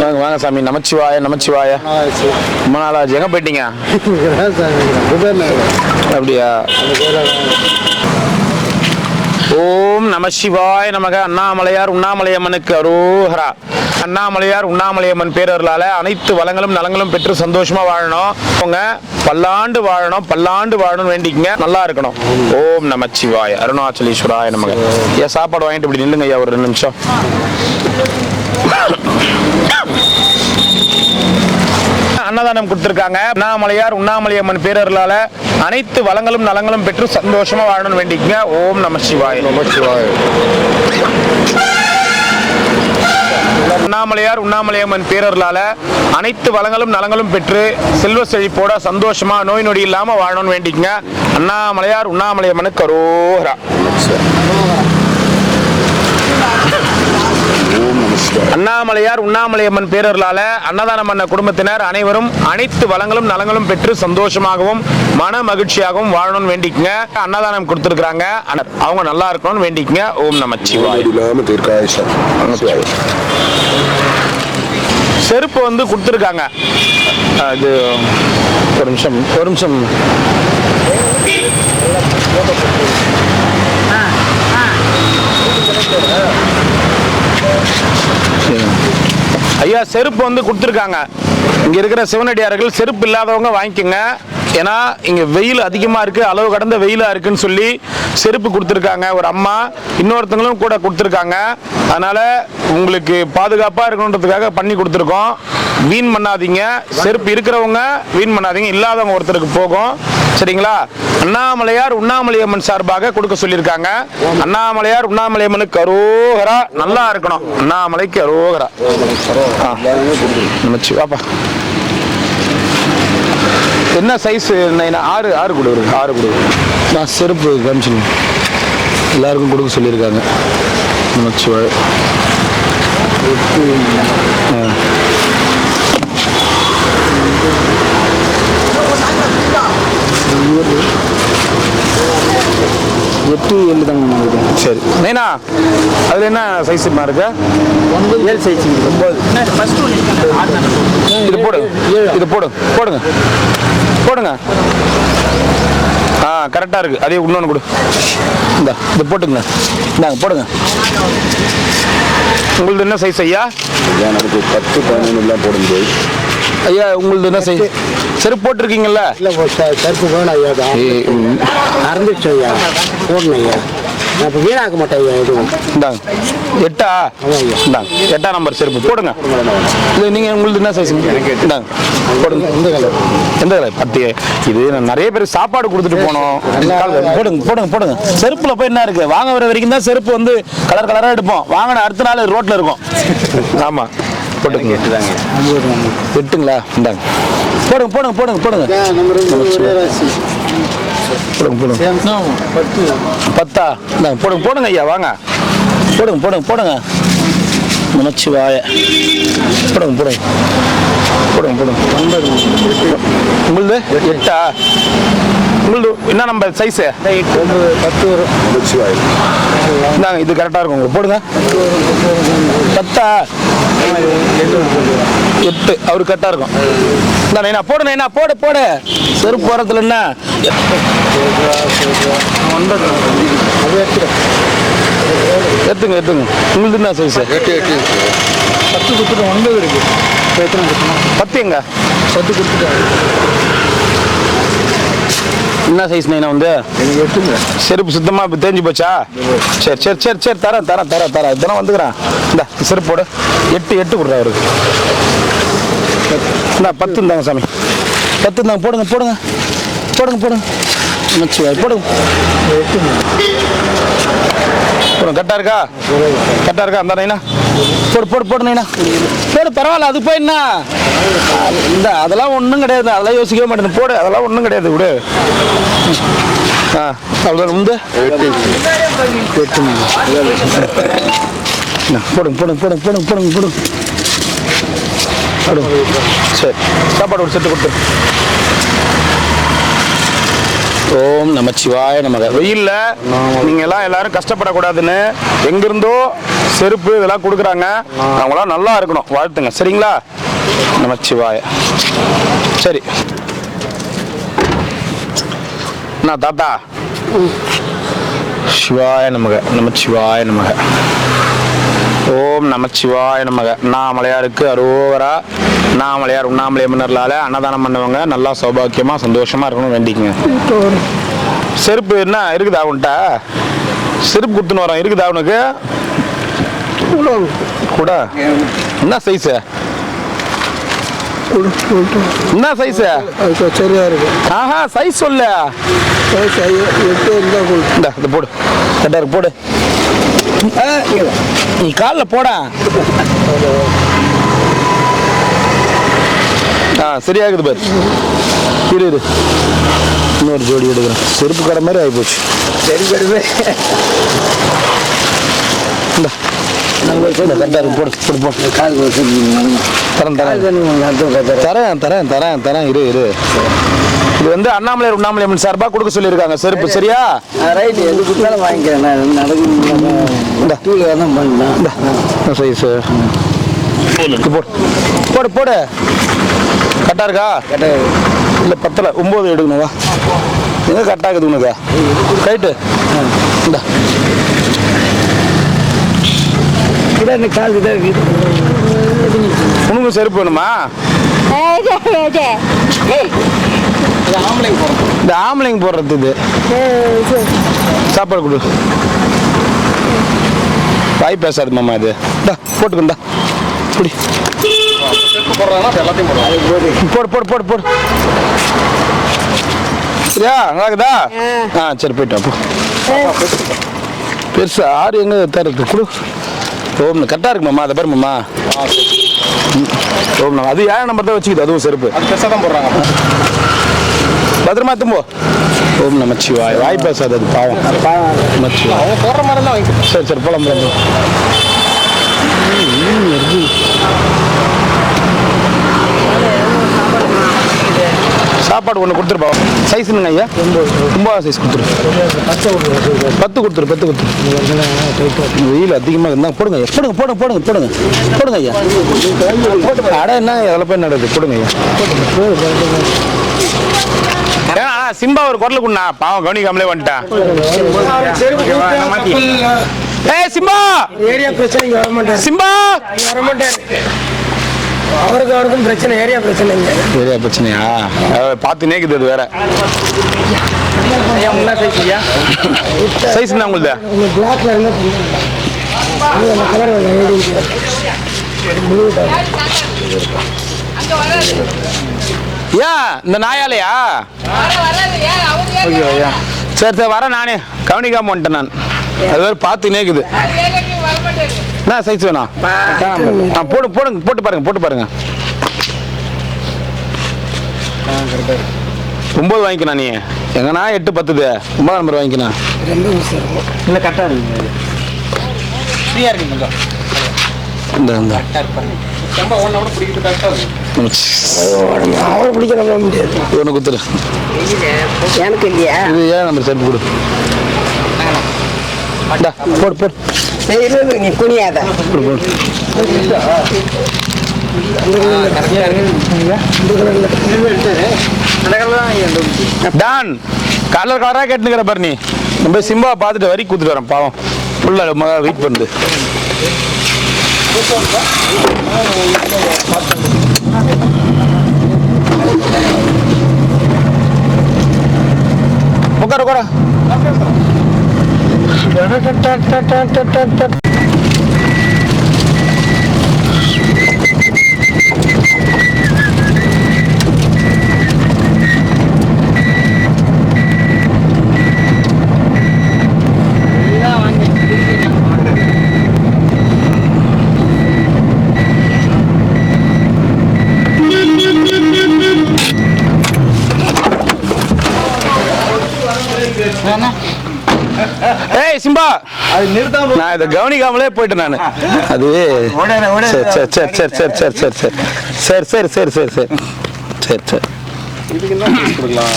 வாங்க வாங்க சாமி. நமச்சிவாய நமச்சிவாய. ரொம்ப நாளாச்சு. எங்கே போயிட்டீங்க? அப்படியா? ஓம் நம சிவாய நமக. அண்ணாமலையார் உண்ணாமலையம்மனுக்கு அரோஹரா. அண்ணாமலையார் உண்ணாமலையம்மன் பேரர்களால அனைத்து வளங்களும் நலங்களும் பெற்று சந்தோஷமா வாழணும். அவங்க பல்லாண்டு வாழணும், பல்லாண்டு வாழணும் வேண்டிக்கங்க. நல்லா இருக்கணும். ஓம் நம சிவாய. அருணாச்சலேஸ்வராய நமக. ஐயா சாப்பாடு வாங்கிட்டு இப்படி நில்லுங்க ஐயா ஒரு 2 நிமிஷம். அன்னதானம் கொடுத்திருக்காங்க. அண்ணாமலையார் உண்ணாமலையம்மன் பேரர்களால அனைத்து வளங்களும் நலங்களும் பெற்று சந்தோஷமா வாழணும்னு வேண்டிக்கங்க. ஓம் நம சிவாய. நம சிவாய. அண்ணாமலையார் உண்ணாமலையம்மன் பேரர்களால அனைத்து வளங்களும் நலங்களும் பெற்று செல்வ செழிப்போட சந்தோஷமா நோய் நொடி இல்லாம வாழணும்னு வேண்டிக்கங்க. அண்ணாமலையார் உண்ணாமலையம்மனுக்கு அரோஹரா. அண்ணாமலையார் உண்ணாமலையம்மன் பேரர்களால அன்னதானம் பண்ண குடும்பத்தினர் அனைவரும் அனைத்து வளங்களும் நலங்களும் பெற்று சந்தோஷமாகவும் மன மகிழ்ச்சியாகவும் வாழணும்னு வேண்டிக்கங்க. அன்னதானம் கொடுத்துருக்காங்க, அவங்க நல்லா இருக்கணும்னு வேண்டிக்கங்க. ஓம் நமச்சிவாய. செருப்பு வந்து கொடுத்துருக்காங்க. இது ஒரு நிமிஷம். ஐயா செருப்பு வந்து கொடுத்துருக்காங்க. இங்க இருக்கிற சிவனடியார்கள் செருப்பு இல்லாதவங்க வாங்கிக்கோங்க. ஏன்னா இங்க வெயில் அதிகமா இருக்கு, அளவு கடந்த வெயிலா இருக்குன்னு சொல்லி செருப்பு கொடுத்துருக்காங்க. ஒரு அம்மா இன்னொருத்தங்களும் கூட கொடுத்துருக்காங்க. அதனால உங்களுக்கு பாதுகாப்பா இருக்கணுன்றதுக்காக பண்ணி கொடுத்துருக்கோம். வீண் பண்ணாதீங்க. செருப்பு இருக்கிறவங்க வீண் பண்ணாதீங்க, இல்லாதவங்க ஒருத்தருக்கு போகும். சரிங்களா? அண்ணாமலையார் உண்ணாமலையம்மன் சார்பாக கொடுக்க சொல்லியிருக்காங்க. அண்ணாமலையார் உண்ணாமலையம்மனுக்கு அரோகரா. நல்லா இருக்கணும். அண்ணாமலைக்கு அரோகரா. வாப்பா. என்ன சைஸ்? 6 கொடு. 6 கொடு. நான் செருப்பு காமிச்சுங்க. எல்லாருக்கும் கொடுக்க சொல்லியிருக்காங்க. நமச்சிவாய். 8 7 தாங்க. சரி நைனா, அதில் என்ன சைஸ் இருக்கு? 7 சைஸ். 9. இது போடுங்க. கரெக்டாக இருக்கு. அதே இன்னொன்று கொடு. இது போட்டுங்க. இந்தாங்க போடுங்க. உங்களுக்கு என்ன சைஸ் ஐயா? எனக்கு 10 11 போட முடியாது ஐயா. உங்களுக்கு என்ன சைஸ்? செருப்பு போட்டிருக்கீங்கல்ல? இல்லை செருப்பு வேணும் ஐயா. அறந்துச்சு ஐயா. போடணும் ஐயா. நான் இப்போ வீணாக்க மாட்டேன் ஐயா. எதுவும் இந்தாங்க. 8ஆ? இந்தாங்க 8ஆம் நம்பர் செருப்பு போடுங்க. இது நீங்கள் உங்களுக்கு என்ன சைஸ்? இந்தாங்க போடுங்க. எந்த கலர்? 10. இது நான் நிறைய பேருக்கு சாப்பாடு கொடுத்துட்டு போனோம். போடுங்க. செருப்புல போய் என்ன இருக்கு? வாங்க வர வரைக்கும் தான் செருப்பு வந்து கலர் கலராக எடுப்போம். வாங்கின அடுத்த நாள் ரோட்டில் இருக்கும். ஆமாம் போட்டுங்க. 8ங்களா? இந்தாங்க போடுங்க. 10ஆ? இந்தாங்க போடுங்க ஐயா. வாங்க போடுங்க. நமச்சிவாய. போடுங்க. உங்களுது 8ஆ? உங்களுது என்ன நம்பர் சைஸு? 10 வரும். இந்தாங்க இது கரெக்டாக இருக்கும். உங்களுக்கு போடுங்க. 10ஆ? 8. அவரு கரெக்டாக இருக்கும். இந்த போடு. செருப்பு போகிறதுல என்ன? எடுத்துங்க. உங்களுக்கு என்ன சைஸு? 8. 10 கொடுத்துட்டு 9 இருக்கு. 10 எங்க? 10 கொடுத்துட்டாங்க. என்ன சைஸ் நைனா வந்து? செருப்பு சுத்தமாக இப்போ தேஞ்சு போச்சா? சரி தரேன். இதெல்லாம் வந்துக்கிறேன். இந்த செருப்பு போடு. 8 கொடுறா அவருக்கு. இந்த 10 இருந்தாங்க சாமி. 10 இருந்தாங்க. போடுங்க. போடுங்க. கரெக்டாக இருக்கா? அந்த நைனா போடு நைனா. போடு. பரவாயில்ல. அது போய் என்ன இந்த அதெல்லாம் ஒன்றும் கிடையாது. அதெல்லாம் யோசிக்கவே மாட்டேன். போடு. அதெல்லாம் ஒன்றும் கிடையாது. விடு. அவ்வளோதான். முந்து போடுங்க. சரி சாப்பாடு ஒரு செட்டு கொடுத்து. ஓம் நமச்சிவாய நமக. வெயில்ல நீங்க எல்லாம் எல்லாரும் கஷ்டப்படக்கூடாதுன்னு எங்கிருந்தோ செருப்பு இதெல்லாம் கொடுக்குறாங்க. அவங்களாம் நல்லா இருக்கணும், வாழ்த்துங்க. சரிங்களா? நமச்சிவாய. சரி நான் தாத்தா சிவாய நமக. நமச்சிவாய நமக. ஓம் நமச்சிவாய நமக. நாமலையாருக்கு அரோகரா. நாமலையார் உண்ணாமலை மன்னர்களால அன்னதானம் பண்ணவங்க நல்லா சௌபாக்கியமா சந்தோஷமா இருக்கணும் வேண்டிக்குங்க. செருப்பு என்ன இருக்குதா உன்ட்ட? செருப்பு கொடுத்துன்னு வரோம், இருக்குதா உனக்கு கூட? என்ன சைஸ்? என்ன சைஸ்? சரியா இருக்கு. ஆஹா, சைஸ் சொல்ல. போடு கட்டாரு, போடு. நீ காலில் போட. சரியாகுது பாரு. இரு இன்னொரு ஜோடி எடுக்கிறேன். செருப்பு கடை மாதிரி ஆகி போச்சு. சரி போடு தரேன். இரு இது வந்து அண்ணாமலை சார்பா கொடுக்க சொல்லியிருக்காங்க செருப்பு. சரியா? ரைட். எது கொடுத்தாலும் வாங்கிக்கிறேன். போடு. கரெக்டா இருக்கா? இல்ல பத்தல, 9 எடுக்கணும். வா, எங்க கரெக்டா இருக்குது உனக்கு? ரைட்டு. இந்த உனக்கு செருப்பு வேணுமா? இந்த ஆம்பளைங்க போடுறது இது. சாப்பாடு கொடு. வாய் பேசாது மாமா. இது போட்டுக்கண்டா. புடி. போடு. சரியா? நல்லாக்குதா? சரி போயிட்டு அப்போ. பெருசா ஆறு எங்க தரது கொடு. ஓம் கரெக்டாக இருக்கு மாமா. அதை பாரு மாமா. ஓம் அது 7 நம்பர் தான் வச்சுக்கிது. அதுவும் செருப்பு அது பெருசாக தான் போடுறாங்க. பத்திரமா தும்போ. ஓம் நமச்சிவாய். வாய் பேசாது அது, பாவம். நமச்சிவாய். அவங்க போடுற மாதிரி தான் வாங்கி. சரி போலாம். சாப்பாடு ஒன்று கொடுத்துருப்பா. சைஸுங்க ஐயா? 9 சைஸ் கொடுத்துரு. 10 கொடுத்துரு. வெயில் அதிகமாக இருந்தால் போடுங்க ஐயா. அடை என்ன அதில் போய் நடக்குது? போடுங்க ஐயா. சிம்பா ஒரு குரல் குண்ணா, பாவம் கவனிக்காமலே வந்துட்டேன். சிம்பா ஏரியா பிரச்சனை. சிம்பா அவருக்கும் பிரச்சனை. ஏரியா பிரச்சனையா? பார்த்து நேக்குது அது வேற. சைஸ் என்ன உங்களுது? இந்த நாயாலையா? சரி வரேன் நானே. கவனிக்காம வந்துட்டேன் நான். அது வேற பார்த்து நேக்குது. என்ன சைஸ் வேணும்? போட்டு பாருங்க. 9 வாங்கிக்கணும். நீ எங்கன்னா 8 10 9 நம்பர் வாங்கிக்கணும். இல்லை கரெக்டாக இருக்கு. ஃப்ரீயாக இருக்குங்க. அவரை பிடிக்கிற முடியாது. ஒன்று குத்துரு. எனக்கு இல்லையா? இது 7 நம்பர் செருப்பு கொடு. போடு. நீ குனியாத. டான் கலரா கேட்டுக்கிற பாரு. நீ நம்ம சிம்பா பார்த்துட்டு வரி கூத்துட்டு வரேன். பாவம் ஃபுல்லா வெயிட் பண்ணுது. உட்கார கூட. ஏய் சிம்பா, அது நிறுத்தாம நான் இத கவனிக்காமலே போயிட்டேன் நான். அது சரி. இதுக்கு என்ன சைஸ் கொடுக்கலாம்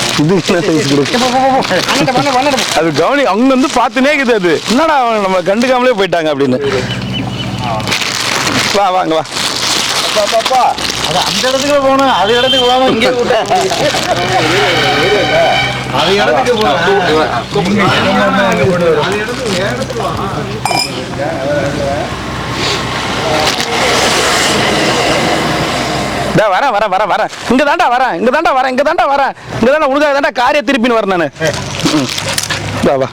அது கவனி அவங்க வந்து பார்த்துனே இருக்குது அது என்னடா நம்ம கண்டுக்காமலே போயிட்டாங்க அப்படின்னு வா வாங்க வா பாப்பா அது அந்த இடத்துக்கு போகணும் அது இடத்துக்கு போகாம இங்கே அது இடத்துக்கு வரேன் வரேன் வரேன் வரேன் இங்க தாண்டா வரேன் இங்க தாண்டா வரேன் இங்க தாண்டா வரேன் இங்க தாண்டா உனக்காக தாண்டா காரிய திருப்பின்னு வரேன் நானு வா வா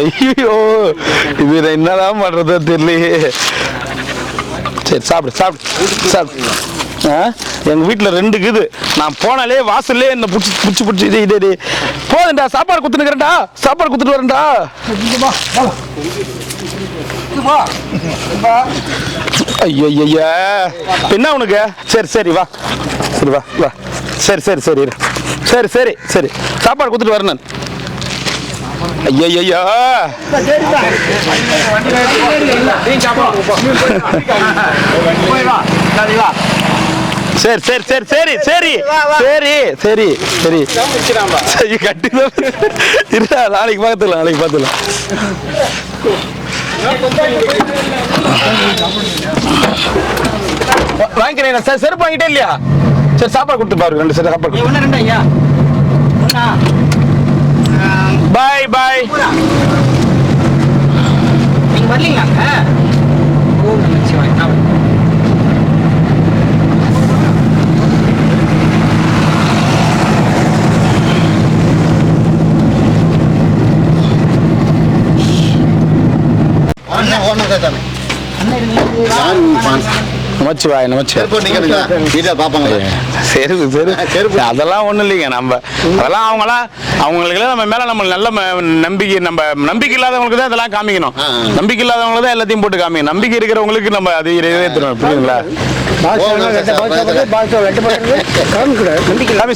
ஐயோ இது என்னதான் பண்றதோ தெரியலையே சரி சாப்பிடு சாப்பிடு சாப்பிடு எங்க வீட்டுல 2 இருக்குது நான் போனாலே வாசல்லே என்ன பிடிச்சி இது போதுண்டா சாப்பாடு குத்துனுக்கிறேன்டா சாப்பாடு குத்துட்டு வரேன்டா ஐயோ ஐயா என்ன உனக்கு சரி சரி வா சரி வா வா சரி சரி சரி சரி சரி சரி சாப்பாடு குத்துட்டு வரேன் நான் ஐயா சரி சரி சரி சரி சரி சரி சரி சரி சரி கட்டிதான் இருடா நாளைக்கு பார்த்துக்கலாம் நாளைக்கு பார்த்துக்கலாம் வாங்கிக்கிறேன் சார் செருப்பு வாங்கிட்டே இல்லையா சரி சாப்பாடு கொடுத்து பாருங்க 2 சாப்பாடு பாய் பாய் நீங்க வரலீங்களாங்க நமச்சிவாய் அதெல்லாம் ஒண்ணும் இல்லைங்க நம்ம அதெல்லாம் அவங்களுக்கு நம்ம மேல நம்ம நல்ல நம்பிக்கை நம்ம நம்பிக்கை இல்லாதவங்களுக்கு தான் இதெல்லாம் காமிக்கணும் நம்பிக்கை இல்லாதவங்களுக்கு தான் எல்லாத்தையும் போட்டு காமிக்கணும் நம்பிக்கை இருக்கிறவங்களுக்கு நம்ம அது புரியுதுங்களா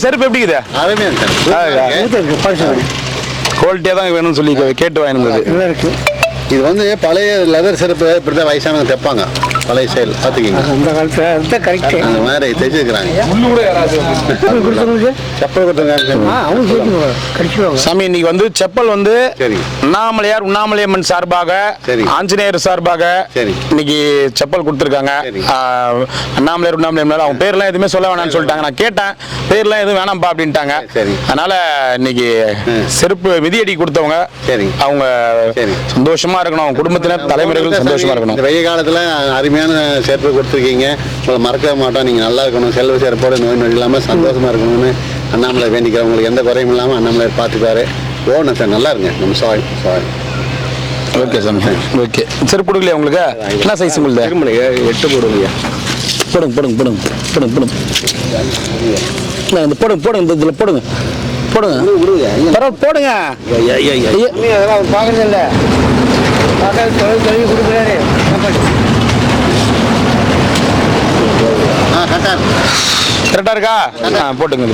செருப்பு எப்படி குவாலிட்டியா தான் வேணும்னு சொல்லி கேட்டு வாங்கினது இது வந்து பழைய லெதர் செருப்பு இப்படிதான் வயசானவங்க தைப்பாங்க பழைய ஸ்டைல் பார்த்துக்கிங்க அந்த காலத்தில் கரெக்ட் அந்த மாதிரி தைச்சிருக்கிறாங்க செப்பல் கொடுத்துருங்க சாமி இன்னைக்கு வந்து செப்பல் வந்து உண்ணாமலையம்மன் சார்பாக ஆஞ்சநேயர் சார்பாக இன்னைக்கு செப்பல் கொடுத்துருக்காங்க உண்ணாமலையம்மன் அவங்க பேர்லாம் எதுவுமே சொல்ல வேணாம்னு சொல்லிட்டாங்க நான் கேட்டேன் பேர்லாம் எதுவும் வேணாம்ப்பா அப்படின்ட்டாங்க அதனால இன்னைக்கு செருப்பு மிதியடி கொடுத்தவங்க அவங்க சந்தோஷமா இருக்கணும் அவங்க குடும்பத்தினர் தலைமுறைகள் சந்தோஷமா இருக்கணும் வெய்ய காலத்துல அருமையான செருப்பு கொடுத்துருக்கீங்க உங்களை மறக்கவே மாட்டோம் நீங்க நல்லா இருக்கணும் செல்வ செருப்போட நோய் நொடி இல்லாம சந்தோஷமா இருக்கணும்னு அண்ணாமலை வேண்டிக்கிறேன் உங்களுக்கு எந்த குறையும் இல்லாம அண்ணாமலை பார்த்துக்காரு ஓடணும் சார் நல்லா இருங்க நம்ம சாரி ஓகே சார் ஓகே செருப்பு கொடுக்கலையா உங்களுக்கு என்ன சைஸ் உங்களுக்கு 8 போடுங்க போடுங்க போடுங்க இதுல போடுங்க போடுங்க அதெல்லாம் பாக்குறது இல்ல கொடுக்குறாரு கரெக்டா இருக்கா போட்டுங்க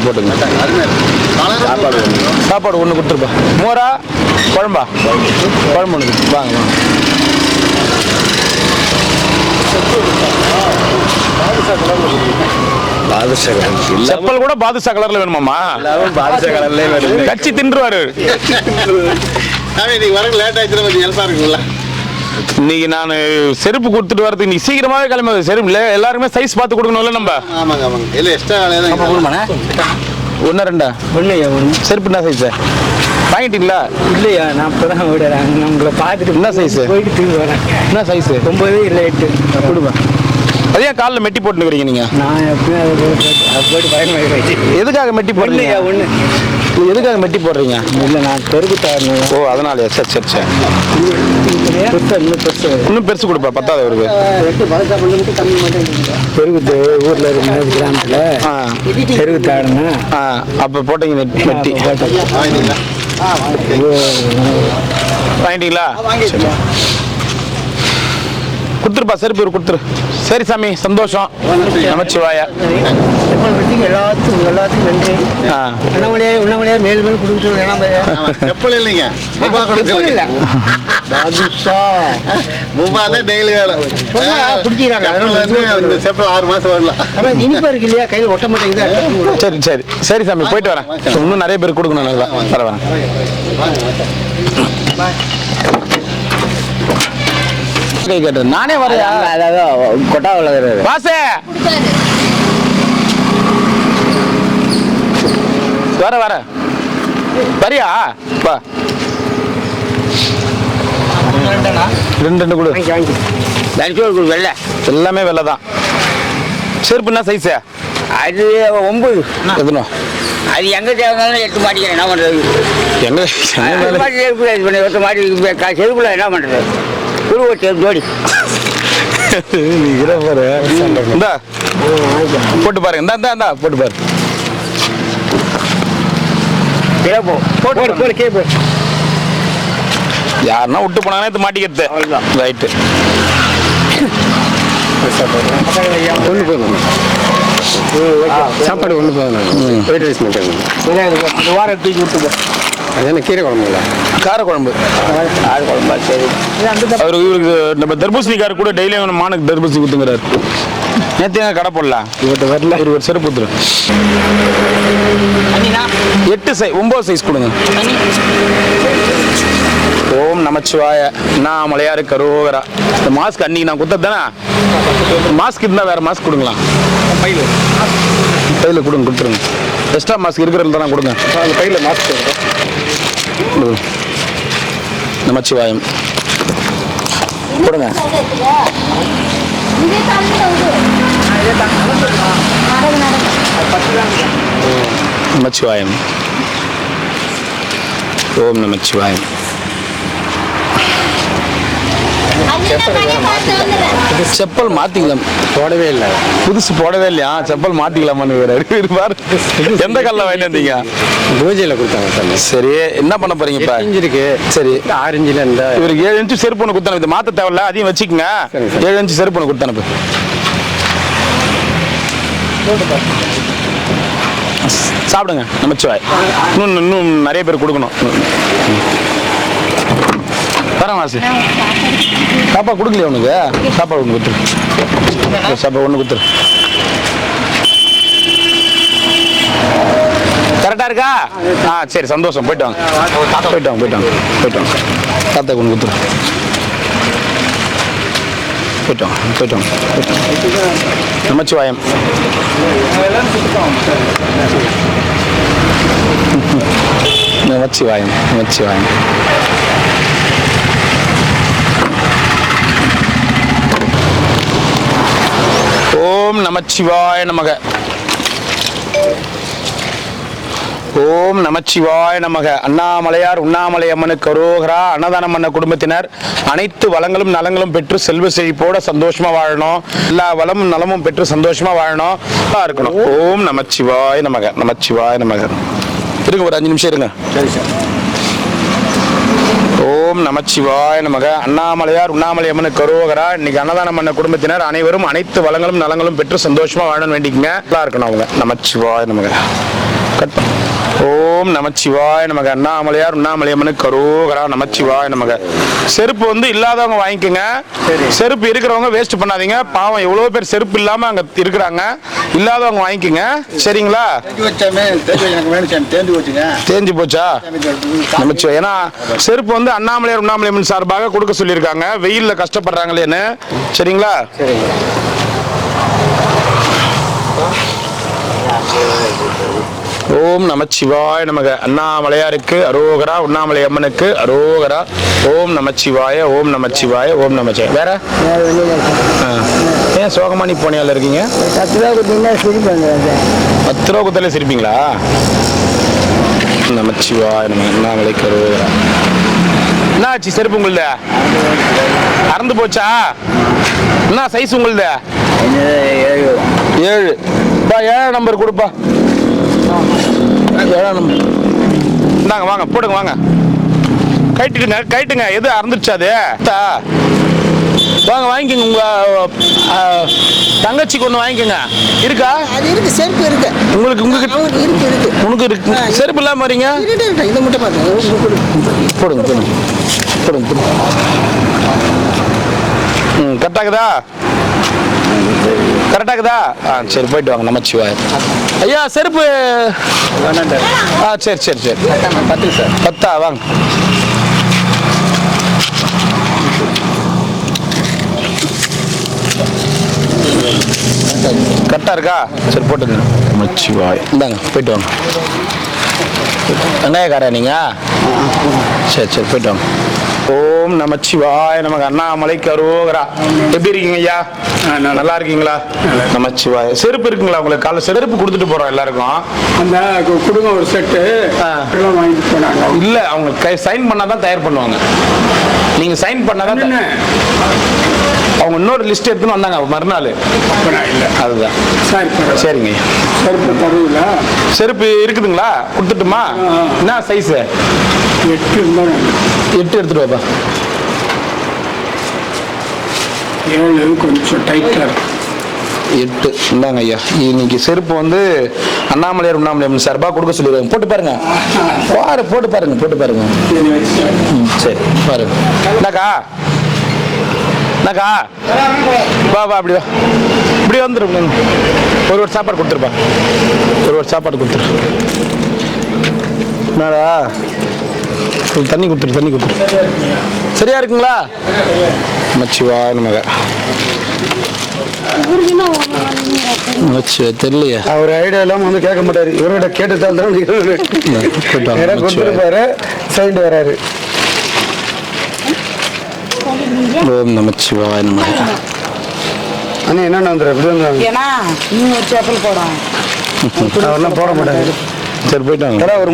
சாப்பாடு ஒண்ணு கொடுத்துருப்பா மோரா குழம்பா குழம்பு ஒண்ணு வாங்க செப்பல் கூட பாதுஷா கலர்ல வேணுமாமா பாதுஷா கலர்ல வேணும் கட்சி தின்றுவாரு இன்னைக்கு நான் செருப்பு கொடுத்துட்டு வரதுக்கு நீ சீக்கிரமாவே கிளம்புது செருப்பு இல்ல எல்லாருமே சைஸ் பார்த்து கொடுக்கணும்ல நம்ம ஒன்னு ரெண்டா செருப்பு என்ன சைஸ் வாங்கிட்டீங்களா இல்லையா நான் இப்பதான் விடுறேன் உங்களை பார்த்துட்டு என்ன சைஸ் போயிட்டு திரும்பி வரேன் என்ன சைஸ் 9 இல்லை 8 கொடுப்பேன் அதே காலில் மெட்டி போட்டுக்கிறீங்க நீங்க நான் எப்பயும் பயணம் எதுக்காக மெட்டி போடுறீங்க ஒன்று எதுக்காக மெட்டி போடுறீங்க இல்லை நான் பெருக்கு தரணும் ஓ அதனாலயா சரி இன்னும் பெருசு கொடுப்பா 10வது அவருக்கு பெருக்கு ஊர்ல இருக்க கிராமத்துல பெருக்கு தரணும் அப்ப போட்டீங்க மெட்டி வாங்கிட்டீங்களா கொடுத்துருப்பா செருப்பு இவரு கொடுத்துரு. சரி சாமி, சந்தோஷம். நமச்சிவாயா. எல்லாத்துக்கும் நன்றி. உண்ணாமலையா மேல் மேல் கொடுக்க செப்பல் இல்லைங்க, பூபா கொடுக்கல. பூபா தான் டெய்லி வேலை குடிக்கிறாங்க. செப்பல் 6 மாசம் வரலாம். இனிப்பா இருக்கு இல்லையா, கையில் ஒட்ட மாட்டேங்குது. சரி சரி சரி சாமி, போயிட்டு வரேன். இன்னும் நிறைய பேர் கொடுக்கணும். நல்லா வரேன். கை கட்டு, நானே வரையா? கொட்டாவில் வாசே வர வர வரியா? வா, 2 கொடு. வெள்ளை எல்லாமே வெள்ளை தான். செருப்பு என்ன சைஸு? அது 9. எதுனா அது எங்க தேவைனாலும் 8 மாட்டிக்கிறேன். என்ன பண்றது? எங்க செருப்பு மாட்டி செருப்புல என்ன பண்றது? ஜோடி இந்தா போட்டு பாருங்க. இந்தா போட்டு பாரு. யாருன்னா விட்டு போனாங்கன்னா இது மாட்டிக்கிறது. ரைட்டு. ஒன்று போதும். சாப்பாடு ஒன்று போதும். ஒயிட் ரைஸ் மட்டும் வாரம் தூக்கி விட்டுப்போ. அது என்ன கீரை குழம்புங்களா? காரக்குழம்பு. குழம்பா? சரி. அவரு இவருக்கு நம்ம தர்பூசணிக்கார கூட டெய்லியும் மானுக்கு தர்பூசணி குத்துங்கிறாரு. நேற்று கடை போடலாம். இவர்கிட்ட வரல. ஒரு செருப்பு குத்துரு. 8 சைஸ் 9 சைஸ் கொடுங்க. ஓம் நமச்சிவாய. நான் மலையாரு கரோகரா. இந்த மாஸ்க் அன்னைக்கு நான் குத்தது தானே. மாஸ்க் இருந்தால் வேற மாஸ்க் கொடுங்களா? பையில் கொடுங்க, கொடுத்துருங்க. எக்ஸ்ட்ரா மாஸ்க் இருக்கிறது தானே கொடுங்க. அந்த பையில் மாஸ்க் நமச்சிவாயம் கொடுங்க. நமச்சிவாயம். ஓம் நமச்சிவாயம். செப்பல் மாத்திக்கலாம். போடவே இல்லை, புதுசு போடவே இல்லையா? செப்பல் மாத்திக்கலாமான்னு எந்த கல்ல வாங்கிட்டு வந்தீங்க? பூஜையில் கொடுத்தாங்க. சரி, என்ன பண்ண போறீங்க இப்ப? இருக்கு. சரி, 6 இன்ச்சில் இருந்தா இவருக்கு 7 இன்ச்சு செருப்பு ஒன்று குத்தானு. இது மாத்த தேவையில்ல, அதையும் வச்சுக்கோங்க. 7 இன்ச்சு செருப்பு ஒன்று குத்தானு. சாப்பிடுங்க. நமச்சிவாய். இன்னும் நிறைய பேர் கொடுக்கணும். தரேன் வாசி. சாப்பாடு கொடுக்கலையா உனக்கு? சாப்பாடு ஒன்று கொடுத்துரு. சாப்பாடு ஒன்று கொடுத்துரு. கரெக்டாக இருக்கா? சரி, சந்தோஷம். போயிட்டு வாங்க. தாத்தா ஒன்று கொடுத்துரு. போயிட்டு வாங்க. நமச்சிவாயம். நமச்சிவாயம். ஓம் நமச்சிவாய நமக. ஓம் நமச்சிவாய நமக. அண்ணாமலையார் உண்ணாமலை அம்மனுக்கு அரோகரா. அன்னதானம் பண்ண குடும்பத்தினர் அனைத்து வளங்களும் நலங்களும் பெற்று செல்வ செழிப்போட சந்தோஷமா வாழணும். எல்லா வளமும் நலமும் பெற்று சந்தோஷமா வாழணும், இருக்கணும். ஓம் நமச்சிவாய நமக. இருங்க, ஒரு 5 நிமிஷம் இருங்க. சரி சார். ஓம் நமச்சிவாய நமக. அண்ணாமலையார் உண்ணாமலை அம்மனுக்கு அரோகரா. இன்னைக்கு அன்னதானம் பண்ண குடும்பத்தினர் அனைவரும் அனைத்து வளங்களும் நலங்களும் பெற்று சந்தோஷமா வாழணும்னு வேண்டிக்கங்க. நல்லா இருக்கணும் அவங்க. நமச்சிவாய நமக. ஓம் நமச்சிவாய நமக. அண்ணாமலையார் உண்ணாமலை அம்மனுக்கு அரோகரா. நமச்சிவாய நமக. செருப்பு இல்லாதவங்க வாங்கிக்கோங்க. செருப்பு இருக்கிறவங்க வேஸ்ட் பண்ணாதீங்க. பாவம் எவ்வளவு பேர் செருப்பு இல்லாம அங்க இருக்கிறாங்க. இல்லாதவங்க வாங்கிக்கோங்க. சரிங்களா? தேஞ்சு போச்சா? நமச்சிவாய. ஏன்னா செருப்பு அண்ணாமலையார் உண்ணாமலை அம்மன் சார்பாக கொடுக்க சொல்லியிருக்காங்க. வெயில்ல கஷ்டப்படுறாங்களேன்னு. சரிங்களா? ஓம் நமச்சிவாய நமக. அண்ணாமலையாருக்கு அரோகரா. உண்ணாமலை அம்மனுக்கு அரோகரா. ஓம் நமச்சிவாய. ஓம் நமச்சிவாய. ஓம் நமச்சிவாய. வேற ஏன் சோகமா நீ போனியால இருக்கீங்க? 10 ரூபா கொடுத்தீங்கன்னா சிரிப்பாங்க. 10 ரூபா கொடுத்தாலே சிரிப்பீங்களா? நமச்சிவாய நமக. அண்ணாமலைக்கு அரோகரா. என்ன ஆச்சு செருப்பு உங்களுது? அறந்து போச்சா? என்ன சைஸ் உங்களுது? 7. 7 நம்பர் கொடுப்பா. 7 நம்பர். இந்தாங்க, வாங்க போடுங்க, வாங்க. கைட்டுங்க. எது அறந்துருச்சா? அது வாங்க வாங்கிக்கோங்க. உங்கள் தங்கச்சிக்கு ஒன்று வாங்கிக்கோங்க. இருக்கா? அது இருக்கு, செருப்பு இருக்கு. உங்களுக்கு இருக்கு. உனக்கு இருக்கு. செருப்பு இல்லாமல் வரீங்க? இதை மட்டும் பார்த்து போடுங்க போடுங்க போடுங்க போடுங்க. கரெக்டாகுதா? கரெக்டாகுதா? சரி போயிட்டு வாங்க. நமச்சிவாய். ஐயா செருப்பு சரி சரி சரி 10 சார். 10 வாங்க. கரெக்டாக இருக்கா? சரி போட்டுங்க. நமச்சிவாய். இந்தாங்க போயிட்டு வாங்க. வெங்காயக்காரா நீங்கள்? சரி சரி போயிட்டு வாங்க. ஓம் நமச்சிவாய். நமக்கு அண்ணாமலை கரோகரா. எப்படி இருக்கீங்க ஐயா? நல்லா இருக்கீங்களா? நமச்சிவாய். செருப்பு இருக்குங்களா உங்களுக்கு? காலைல செருப்பு கொடுத்துட்டு போறோம் எல்லாருக்கும். அந்த கொடுங்க ஒரு செட்டு வாங்கிட்டு போனாங்க. இல்ல அவங்க சைன் பண்ணாதான் தயார் பண்ணுவாங்க. நீங்க சைன் பண்ணாதான் அவங்க இன்னொரு லிஸ்ட் எடுத்துன்னு வந்தாங்க மறுநாள். அதுதான் சரிங்க. செருப்பு தருவில்ல? செருப்பு இருக்குதுங்களா? கொடுத்துட்டுமா? என்ன சைஸு? 8 இருந்தாங்க. 8 எடுத்துட்டு வாப்பா. 7 கொஞ்சம் டைட்டா இருக்கு. 8 இந்தாங்க ஐயா. இன்னைக்கு செருப்பு வந்து அண்ணாமலையார் சார்பா கொடுக்க சொல்லிடுவாங்க. போட்டு பாருங்க. போட்டு பாருங்க. சரி பாருங்க. என்னக்கா வா அப்படி வா. இப்படி வந்துடும். ஒரு சாப்பாடு கொடுத்துருப்பா. ஒரு சாப்பாடு கொடுத்துரு. என்னடா தண்ணி கொடுத்துரு. சரியா இருக்குங்களா? மச்சிவா நமக தெரியலையா? அவர் ஐடியா இல்லாமல் வந்து கேட்க மாட்டாரு. இவரோட கேட்டு தான் கொடுத்துருப்பாரு. சைடு வராரு. ஓம் நமச்சிவாய நமக. அண்ணா என்னென்ன வந்துடும்? எப்படி வந்து ஏன்னா நீங்க ஒரு சேப்பல் போடும். அவரெல்லாம் போட மாட்டாரு. சரி போயிட்டாங்க. ஒரு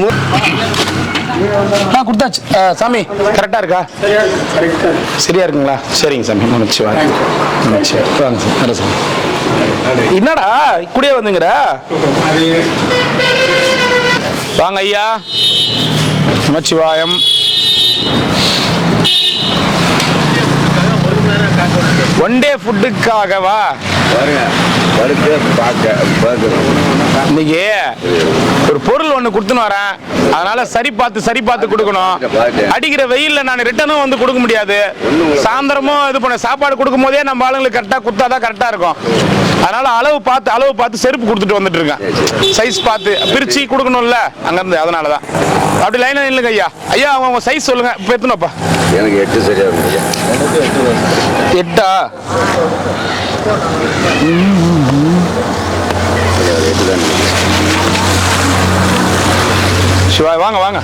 கொடுத்தாச்சு. சாமி கரெக்டா இருக்கா? சரியா இருக்குங்களா? சரிங்க சாமி. நமச்சிவாய. வாங்க சார். சாமி என்னடா கூடயே வந்துங்கிற? வாங்க ஐயா. நமச்சிவாயம். ஒன் டே ஃபுட்டுக்காகவா? இன்னைக்கு ஒரு பொருள் ஒண்ணு கொடுத்துன்னு வரேன். அதனால சரி பார்த்து கொடுக்கணும். அடிக்கிற வெயில்ல நான் ரிட்டனும் வந்து கொடுக்க முடியாது. சாயந்தரமும் இது பண்ண சாப்பாடு கொடுக்கும் போதே நம்ம ஆளுங்களுக்கு கரெக்டா கொடுத்தாதான் கரெக்டா இருக்கும். அதனால அளவு பார்த்து செருப்பு கொடுத்துட்டு வந்துட்டு இருக்கேன். சைஸ் பார்த்து பிரிச்சு கொடுக்கணும்ல அங்க இருந்து. அதனாலதான் அப்படி லைனா இல்லைங்க ஐயா. ஐயா அவங்க சைஸ் சொல்லுங்க. இப்ப எத்தனைப்பா? எனக்கு 8 சரியா இருக்கு. 8ஆ? சிவாய் வாங்க.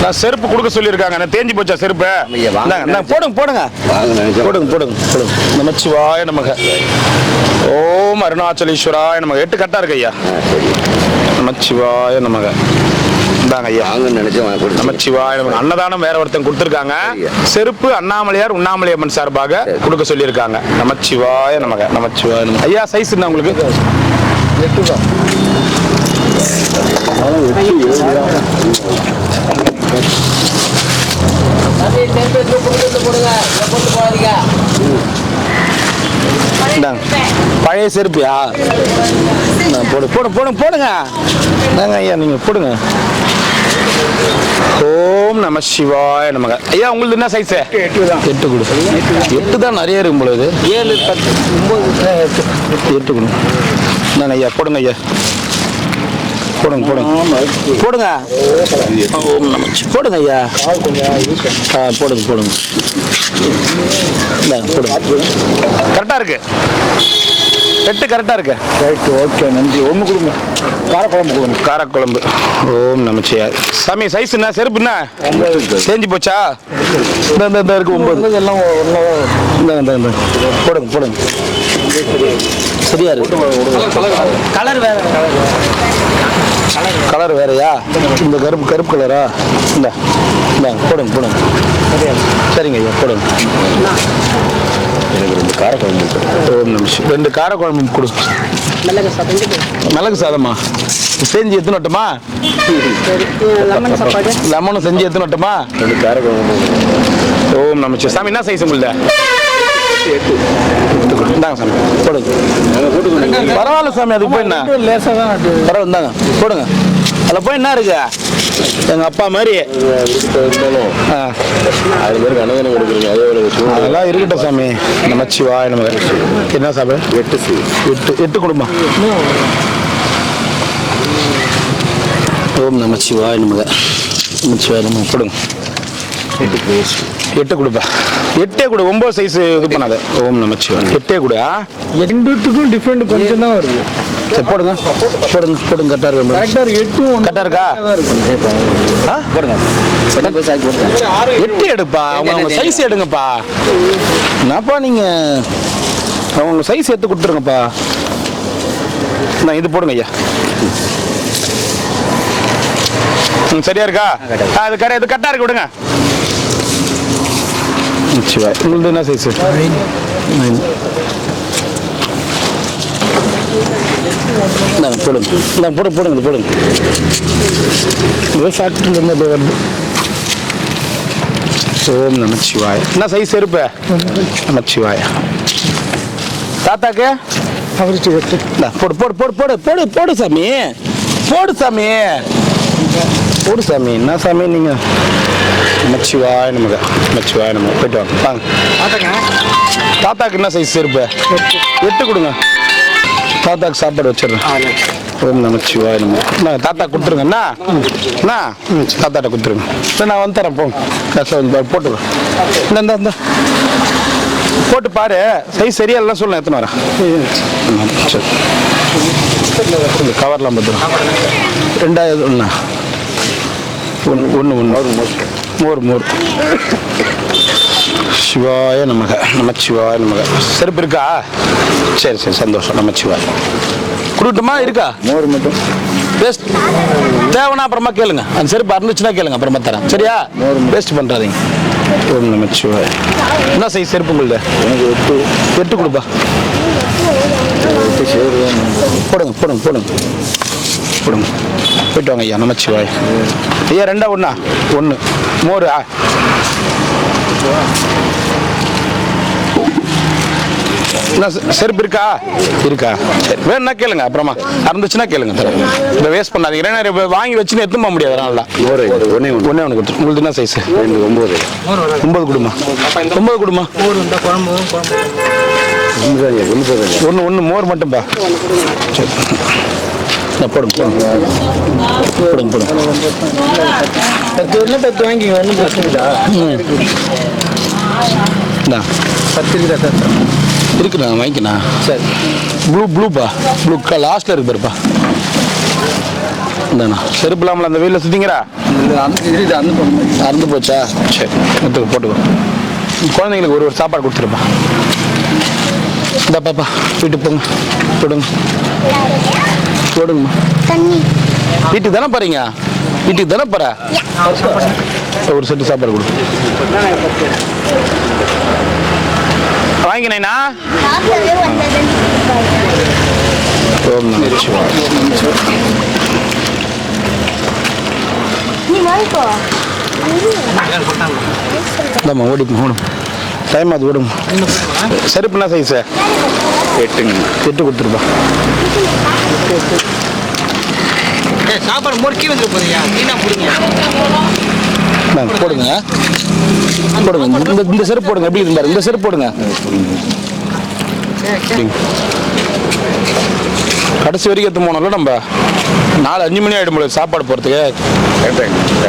நான் செருப்பு கொடுக்க சொல்லியிருக்காங்க. நான் தேஞ்சு போச்சா செருப்பு? போடுங்க. நமச்சிவாய நமக. ஓம் அருணாச்சலேஸ்வராய நமக. 8 கரெக்டா இருக்கு ஐயா. நமச்சிவாய நமக. இந்தாங்க ஐயா. நமச்சிவாய நமக. அன்னதானம் வேற ஒருத்தன் கொடுத்துருக்காங்க. செருப்பு அண்ணாமலையார் உண்ணாமலையம்மன் சார்பாக கொடுக்க சொல்லியிருக்காங்க. நமச்சிவாய நமக. நமச்சிவாய நமக. ஐயா சைஸ் என்ன உங்களுக்கு? 8 தான். பழைய செருப்பியா? போடுங்க. ஐயா நீங்க போடுங்க. ஓம் நம சிவாய நமக. ஐயா உங்களுக்கு என்ன சைஸ்? 8 தான். 8 கொடு. 8 தான் நிறைய இருக்கும் பொழுது. 7 10 9 8 கொடு. நான் ஐயா போடுங்க ஐயா. போடுங்க. போடுங்க ஐயா. போடுங்க. கரெக்டா இருக்கு. 8 கரெக்டா இருக்கு. ரைட் ஓகே நன்றி. ஒன்று கொடுங்க. காரக்குழம்பு. ஓம் நமச்சிவாய். சாமி சைஸ் என்ன? செருப்பு என்ன தேஞ்சு போச்சா? இந்த இருக்கு 9 எல்லாம். போடுங்க. சரியா இருக்கு. கலர் வேறையா? இந்த கருப்பு கலரா? இந்த போடுங்க. சரிங்க ஐயா போடுங்க. எனக்கு 2 காரக்குழம்பு. ஓம் நிமிஷம் 2 காரக்குழம்பு கொடு. மிளகு சாதமா? செஞ்சு எத்தனை வட்டமா? லெமனும் செஞ்சு எத்தனை வட்டமா? 2 காரக்குழம்பு. ஓம் நமச்சிவாய். சாமி என்ன சைஸ் உங்களுது? இந்தாங்க சாமி போடுங்க. பரவாயில்ல சாமி, அதுக்கு போய் என்ன லேசாக தான் பரவாயில்ல, இந்தாங்க போடுங்க. அதில் போய் என்ன இருக்கு? எங்க அப்பா மாதிரி அதெல்லாம் இருக்கட்டும் சாமி. நமச்சிவாய் நமக. என்ன சாமி? 8 குடும்பம். ஓம் நமச்சிவாய் நமக. நமச்சிவாய் நமக. கொடுங்க. 8 கொடுப்பா. 8 கொடு. 9 சைஸ் இது பண்ணாத. ஓம் நமச்சிவாய். 8 கொடு. 2த்துக்கும் டிஃப்ரெண்ட் கொஞ்சம் தான் வருது. சரி போடுங்க போடுங்க போடுங்க. கரெக்டாக இருக்கு. கரெக்டாக இருக்கு. 8ம் கரெக்டாக இருக்கா? போடுங்க. 8 எடுப்பா. அவங்க சைஸ் எடுங்கப்பா. என்னப்பா நீங்க அவங்க சைஸ் எடுத்து கொடுத்துருங்கப்பா. நான் இது போடுங்க ஐயா. சரியா இருக்கா? அது கரெக்டாக இருக்கு. விடுங்க. உங்களுக்கு என்ன சைஸ்? போடுங்க. போடுங்க போடுங்க. ஃபேக்ட்ரியிலேருந்து அப்படியே வருது. ஓம் நமச்சிவாய். என்ன சைஸ் இருப்ப? நமச்சிவாய். தாத்தாக்கு அவருக்கு 8. போடு போடு போடு போடு போடு போடு சாமி. போடு சாமி. போடு சாமி. என்ன சாமி நீங்க? நமச்சிவாய் நமக. நமச்சிவாய் நமக. போயிட்டு வாங்க வாங்க. தாத்தாக்கு என்ன சைஸ் இருப்ப? 8 கொடுங்க. தாத்தாக்கு சாப்பாடு வச்சிடுறேன். ஓம் நமச்சிவாய் நம்ம. தாத்தா கொடுத்துருங்க. என்ன தாத்தாட்ட கொடுத்துருங்க. நான் வந்து தரேன். போங்க போட்டுருவேன். இந்த போட்டு பாரு. சைஸ் சரியா எல்லாம் சொல்ல. எத்தனை வரேன்? சரி கவர்லாம் பார்த்துரும். 2000 ஒன்று மோர். சிவாய நமக. நமச்சிவாய நமக. செருப்பு இருக்கா? சரி சந்தோஷம். நமச்சிவாய். கொடுக்கட்டுமா? இருக்கா? மோர் மட்டும் வேஸ்ட் தேவைன்னா அப்புறமா கேளுங்க. அந்த செருப்பு அறுந்துச்சுன்னா கேளுங்க, அப்புறமா தரேன். சரியா? வேஸ்ட் பண்ணுறாதீங்க. ஓம் நமச்சிவாய். என்ன சைஸ் செருப்பு உங்களுது? எனக்கு 8 கொடுப்பா. போடுங்க போடுங்க போடுங்க போடுங்க. போயிட்டு வாங்க ஐயா. நமச்சிவாய். ஐயா 2 1 மோர். செருப்பு இருக்கா? சரி வேணும்னா கேளுங்க, அப்புறமா அறந்துச்சுன்னா கேளுங்க. இப்போ வேஸ்ட் பண்ணாதீங்க. ஏன்னா வாங்கி வச்சுன்னு எடுத்து போக முடியாது. அதனால ஒன்னே ஒன்று கொடுத்துரு. உங்களுக்கு என்ன சைஸ்? 9 கொடுமா. 9 கொடுமா. ஒன்று மோர் மட்டும்பா. சரி போடுங்க. 10 வாங்கிங்க. ஒன்றும் பிரச்சனை இல்லை. 10 இருக்குதா சார்? இருக்குண்ணா, வாங்கிக்கண்ணா. சரி. ப்ளூப்பா. ப்ளூ லாஸ்ட்டில் இருக்கு பாருப்பா. இந்தாண்ணா செருப்பு இல்லாமல் அந்த வெயிலில் சுற்றிங்கிறா அறுந்து போச்சா? சரி போட்டுக்கோ. குழந்தைங்களுக்கு ஒரு சாப்பாடு கொடுத்துருப்பா. இந்த பாப்பா வீட்டுக்கு போங்க. போடுங்கம்மா. வீட்டுக்கு தானே போறீங்க? வீட்டுக்கு தானே போற? ஒரு செட்டு சாப்பாடு கொடு. வாங்கினேண்ணா. ஓம் நமச்சிவாய். ஓடும் டைம் அது ஓடும். செருப்புனா சைஸ் 8 கொடுத்துருப்பா. சாப்பாடு முறுக்கி வந்துட்டு போறீங்க. போடுங்க. இந்த செருப்பு போடுங்க. எப்படி இருந்தாரு? இந்த செருப்பு போடுங்க. கடைசி வரைக்கும் எடுத்து போனோம்ல நம்ம. 4-5 மணி ஆகிடும் போல சாப்பாடு போகிறதுக்கு.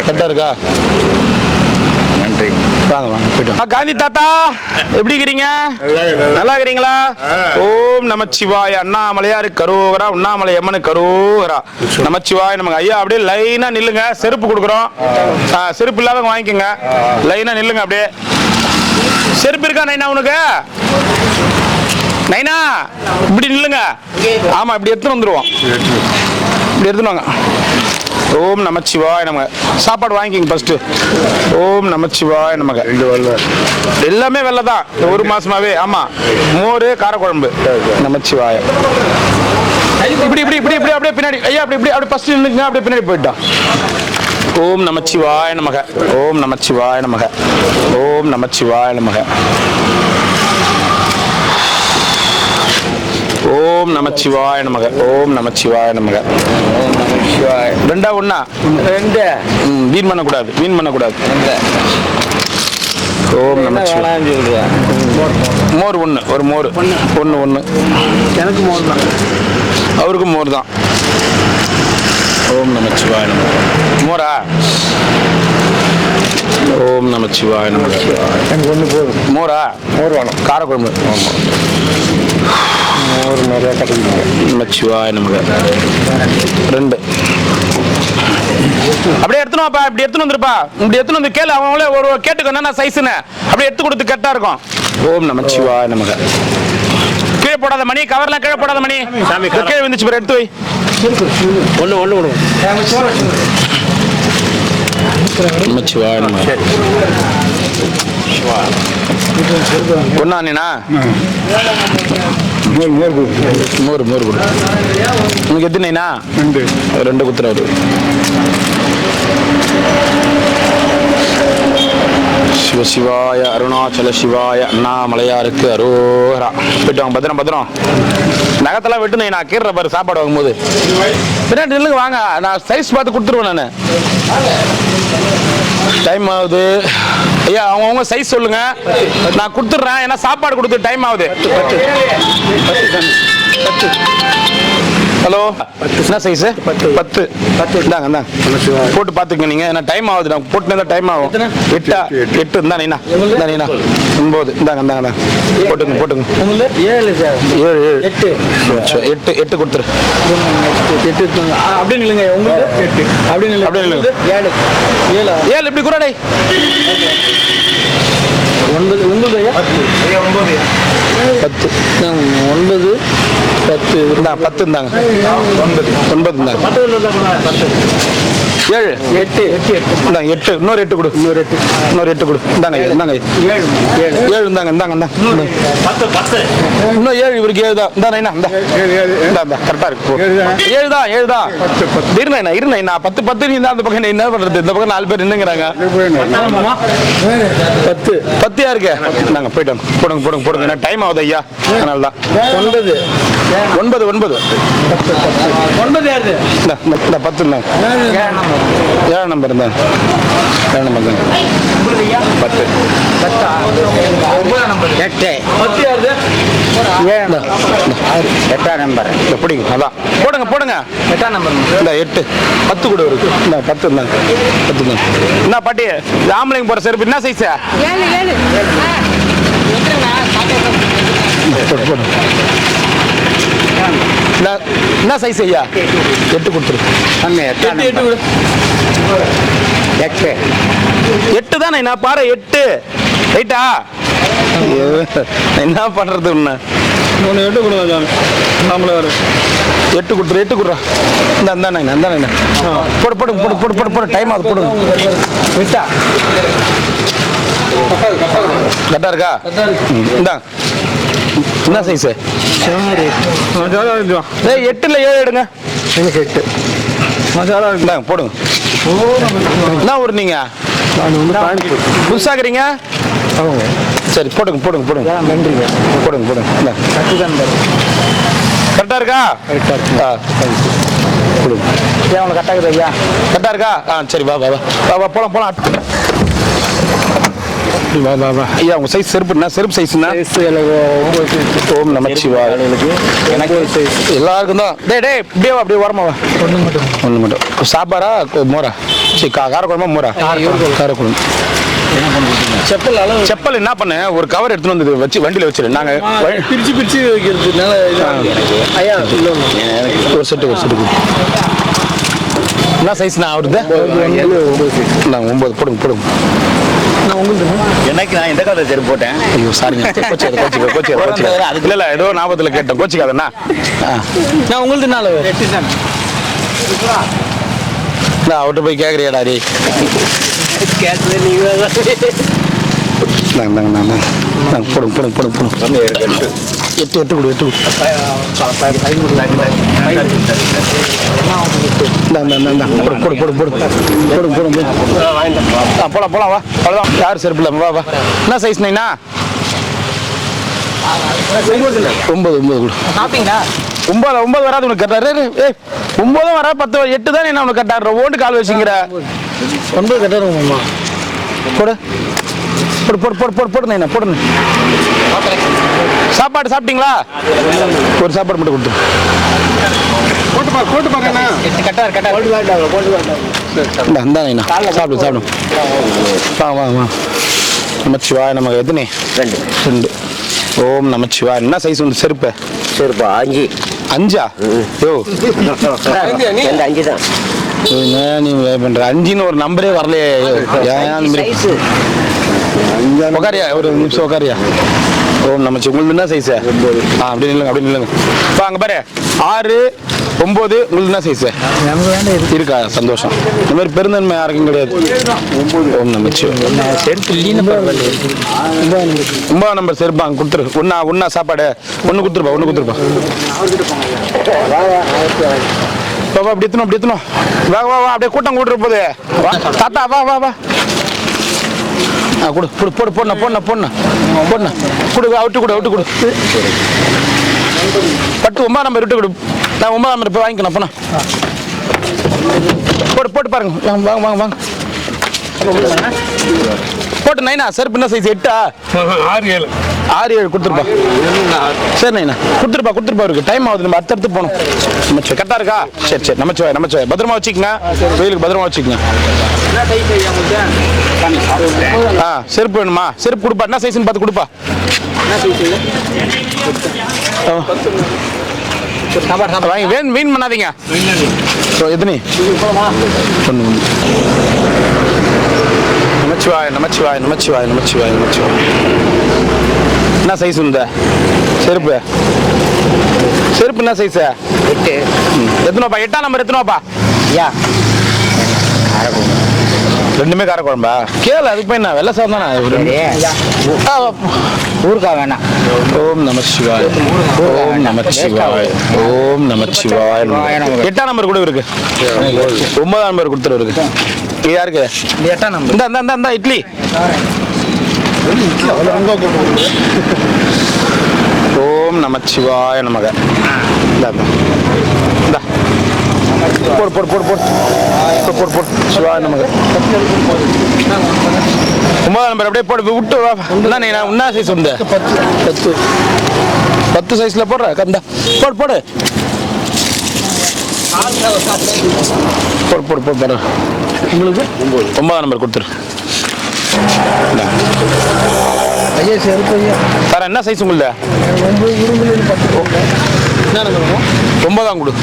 கரெக்டாக இருக்கா? வாங்க போயிட்டு. காந்தி தாத்தா எப்படி இருக்கிறீங்க? நல்லா இருக்கிறீங்களா? ஓம் நமச்சிவாய். அண்ணாமலையாரு கரோகரா. உண்ணாமலை அம்மனு கரோகரா. நமச்சிவாய் நமக்கு. ஐயா அப்படியே லைனா நில்லுங்க. செருப்பு கொடுக்குறோம். செருப்பு இல்லாதவங்க வாங்கிக்கோங்க. லைனா நில்லுங்க. அப்படியே செருப்பு இருக்கா நைனா உனக்கு? நைனா இப்படி நில்லுங்க. ஆமா இப்படி எடுத்துன்னு வந்துருவோம். இப்படி எடுத்துன்னு வாங்க. ஓம் நமச்சிவாய் நமக. சாப்பாடு வாங்கிக்கிங்க ஃபர்ஸ்ட். ஓம் நமச்சிவாய் நமக. எல்லாமே வெள்ளை தான். 1 மாசமாவே. ஆமா மோர் காரக்குழம்பு. நமச்சிவாய. இப்படி இப்படி இப்படி இப்படி அப்படியே பின்னாடி. ஐயா அப்படி இப்படி அப்படியே ஃபர்ஸ்ட் நின்னுங்க. அப்படியே பின்னாடி போயிட்டோம். ஓம் நமச்சிவாய நமக. ஓம் நமச்சிவாய நமக. ஓம் நமச்சிவாய நமக. ஓம் நமச்சிவாய நமக. ஓம் நமச்சிவாய நமக. ஓம் நமச்சிவாய. ரெண்டா ஒண்ணா? ரெண்டு. வீண் பண்ணக்கூடாது, வீண் பண்ணக்கூடாது. ஓம் நமச்சிவாய. மோர் ஒன்று, ஒரு மோர் ஒன்று ஒன்று. எனக்கு மோர் தான், அவருக்கும் மோர் தான். ஓம் நமச்சிவாய நமக. மோரா? ஓம் நமச்சிவாய நமக. எனக்கு ஒன்று போதும். மோரா? மோர் வேணும். காரக்குழம்பு. மோர் நிறையா கிடைக்குது. நமச்சிவாய நமக. ரெண்டு. அப்படியே எடுத்துன்னு வாப்பா, இப்படி எடுத்துன்னு வந்துருப்பா. இப்படி எடுத்துன்னு வந்து கேளு, அவங்களே ஒரு கேட்டுக்கோ என்ன சைஸ்ன்னு. அப்படியே எடுத்து கொடுத்து கரெக்டா இருக்கும். ஓம் நமச்சிவாய நமக. கீழே போடாத மணி, கவர்லாம் கீழே போடாத மணி. கீழே வந்துச்சு பாரு, எடுத்து வை. ஒன்று ஒன்று விடுவோம். நமச்சிவாய நமக. ஒண்ணா நீனா? மோர் மோர் கொடு. உனக்கு எத்தனைனா? ரெண்டு குத்துற ஒரு. சிவசிவாய அருணாச்சல சிவாய அண்ணாமலையாருக்கு அரோகரா. போயிட்டு வாங்க. பத்திரம் பத்திரம். நகத்தெல்லாம் வெட்டு நான் கீரை பாரு சாப்பாடு வாங்கும்போது. பின்னாடி நில்லுங்க வாங்க, நான் சைஸ் பார்த்து கொடுத்துருவேன் நான். டைம் ஆகுது ஐயா, அவங்கவுங்க சைஸ் சொல்லுங்க, நான் கொடுத்துட்றேன். ஏன்னா சாப்பாடு கொடுத்து டைம் ஆகுது. ஹலோ, என்ன சைஸ்? 10 இந்தாங்க இந்தாங்க போட்டு பார்த்துக்கங்க நீங்கள். ஏன்னா டைம் ஆகுது, நான் போட்டுனா டைம் ஆகும். 8 இந்தா நீனா, இந்தா நீனா 9 இந்தாங்க இந்தாங்க போட்டுங்க போட்டுங்க. 7 சார். 7 8 8 கொடுத்துரு. 8 அப்படின்னு இல்லைங்க உங்களுக்கு. 8 அப்படின்னு இல்லை, அப்படியே இல்லைங்க. 7 7 இப்படி குறாடே. 9 உங்களுக்கு ஐயா. 9 10 9 10 இந்தா 10 இந்தாங்க. 9 இந்தாங்க. 7 8 இந்தாங்க 8. இன்னொரு 8 கொடு. இன்னொரு 8 கொடு. இந்தாங்க இந்தாங்க 7 இந்தாங்க இந்தாங்க இந்தாங்க. இன்னும் 7 இவருக்கு 7 தான். இந்தா நைனா இந்தா இந்தா கரெக்டாக இருக்கு. 7 தான் 7 தான். இருநா இருநா 10 10 நீ தான் அந்த பக்கம் என்ன பண்ணுறது? இந்த பக்கம் 4 பேர் நின்னுங்கிறாங்க. 10 யாருக்கு? நாங்கள் போயிட்டு வாங்க. போடுங்க போடுங்க போடுங்க. ஏன்னா டைம் ஆகுது ஐயா, அதனால தான். 9 9 9 யாரு? இந்த 10 இருந்தாங்க. 7 நம்பர் இருந்தாங்க. 7 நம்பர் தாங்க. 10 8 நம்பர். பிடிங்க அதான். போடுங்க போடுங்க. 8 நம்பர். இந்த 8 10 கூட இருக்கு. இந்த 10 இருந்தாங்க. 10 இருந்தாங்க. என்ன பாட்டி, ஆம்பளைங்க போற செருப்பு என்ன சைஸ்? 7 என்ன சைஸ் ஐயா? 8 கொடுத்துரு. 8 தானே நான் பாரு. 8 ரைட்டா? என்ன பண்றது? உன்ன 8 கொடுங்க. நம்மள 8 கொடுத்துரு. 8 கொடுறா. இந்த அந்தானே அந்தானே போடு போடு போடு போடு போடு போடு. டைம் ஆகுது போடுங்க. விட்டா கரெக்டா இருக்கா? இந்தா என்ன சைஸ்? 8ல் 7 எடுங்க. 8 இந்தாங்க போடுங்க. என்ன ஊர் நீங்க? புதுசாகிறீங்க? சரி போடுங்க போடுங்க போடுங்க. நன்றிங்க. போடுங்க போடுங்க. கரெக்டா இருக்கா? கொடுங்க. ஏன் உனக்கு கரெக்டாக இருக்குது ஐயா? கரெக்டாக இருக்கா? சரி வா வா வா வா போலாம் போலாம். வா வா வா ஐயா, உங்க சைஸ் செருப்புண்ணா? செருப்பு சைஸ்ண்ணா? ஓம் நமச்சிவாய. எனக்கு எல்லாருக்கும் தான். டே இப்படியே வா, அப்படியே ஓரமா வா. ஒன்று மட்டும். சாப்பாடா மோரா? சரி காரக்குழம்பா மோரா? காரக்குழம்பு. செப்பல் என்ன பண்ண, ஒரு கவர் எடுத்துன்னு வந்து வச்சு வண்டியில வச்சிரு. நாங்க பிரிச்சு வைக்கிறதுனால ஐயா ஒரு செட்டு என்ன சைஸ்ண்ணா அவருது? 9 போடுங்க போடுங்க. எனக்கு நான் இந்த காலத்தை செருப்பு போட்டேன். ஐயோ சாரிங்க, கோச்சிக்காத. அதுக்கு இல்லை ஏதோ ஞாபகத்தில் கேட்டேன், கோச்சிக்காதண்ணா. நான் உங்களுக்கு 4 அவர்கிட்ட போய் கேட்குறியாடா? டே போடுங்க எட்டு கொடு போலாம் வா அவ்வளோதான் யார் செருப்பு இல்லை வா என்ன சைஸ் நைனா 9 9 வராது உனக்கு கட்டாரு 9 வரா 10 8 தான் என்ன உனக்கு கட்டாரு ஓட்டு கால் வச்சுங்கிற 9 கட்டாருமா போடு நைனா போடு சாப்பாடு சாப்பிட்டீங்களா ஒரு சாப்பாடு மட்டும் கொடுத்து போட்டு பாருங்கண்ணா சாப்பிடும் வா நமச்சிவாய நமக்கு எத்தனை 2 ஓம் நமச்சிவாய என்ன சைஸ் உண்டு செருப்பு 5 யோ 5 தான் நீ பண்ற 5ன்னு ஒரு நம்பரே வரலையே உக்காரியா ஒரு நிமிஷம் உக்காரியா ஓம் நமச்சி உங்களுக்கு என்ன சைஸ் அப்படி நில்லுங்க இப்போ அங்கே பாரு 6 9 உங்களுக்கு என்ன சைஸ் இருக்கா சந்தோஷம் இந்த மாதிரி பெருந்தன்மை யாருக்கும் கிடையாது ஓம் நமச்சி செருப்பு 9 நம்பர் செருப்பா அங்கே கொடுத்துரு ஒன்னா சாப்பாடு ஒன்று கொடுத்துருப்பா வா அப்படி எத்தணும் வா அப்படியே கூட்டம் கூட்டுற போது தாத்தா வா போடு அவுட்டு கொடு பட்டு 9 நம்பர் விட்டு கொடு நான் 9 நம்பர் போய் வாங்கிக்கணும் போனா போட்டு பாருங்க வாங்க போட்டு நைனா செருப்பு என்ன சைஸ் 8 6 7 கொடுத்துருப்பா சரி நைனா கொடுத்துருப்பா இருக்கு டைம் ஆகுது நம்ம அடுத்தடுத்து போகணும் நமச்சு கரெக்டாக இருக்கா சரி நமச்சிவாய் பத்திரமா வச்சுக்கங்க வெயிலுக்கு பத்திரமா வச்சுக்கங்க செருப்பு வேணுமா செருப்பு கொடுப்பா என்ன சைஸ்ன்னு பார்த்து கொடுப்பா வாங்கி வீண் பண்ணாதீங்க எத்தனை நமச்சிவாய் என்ன சைஸ் உண்ட செருப்பு என்ன சைஸ் 8 எத்தனைப்பா 8ஆம் நம்பர் எத்தனைப்பா ரெண்டுமே காரக்குழம்பா கேளு அதுக்கு போய் என்ன வெள்ளை சாதம் தானே ஊருக்கா வேணாம் ஓம் நமச்சிவாய் 8ஆம் நம்பர் கூட இருக்கு 9ஆம் நம்பர் கொடுத்துரு இருக்கு இது யாருக்கு 8ஆம் நம்பர் இந்த இட்லி ஓம் நமச்சிவாய நமக போடு சிவாய நமக 9ஆம் நம்பர் அப்படியே போடு விட்டு உன்னா சைஸ் உண்டு 10 சைஸ்ல போடுற கந்தா போடு உங்களுக்கு 9ஆம் நம்பர் கொடுத்துரு சார் என்ன சைஸ் உங்களுது 9ஆம் கொடு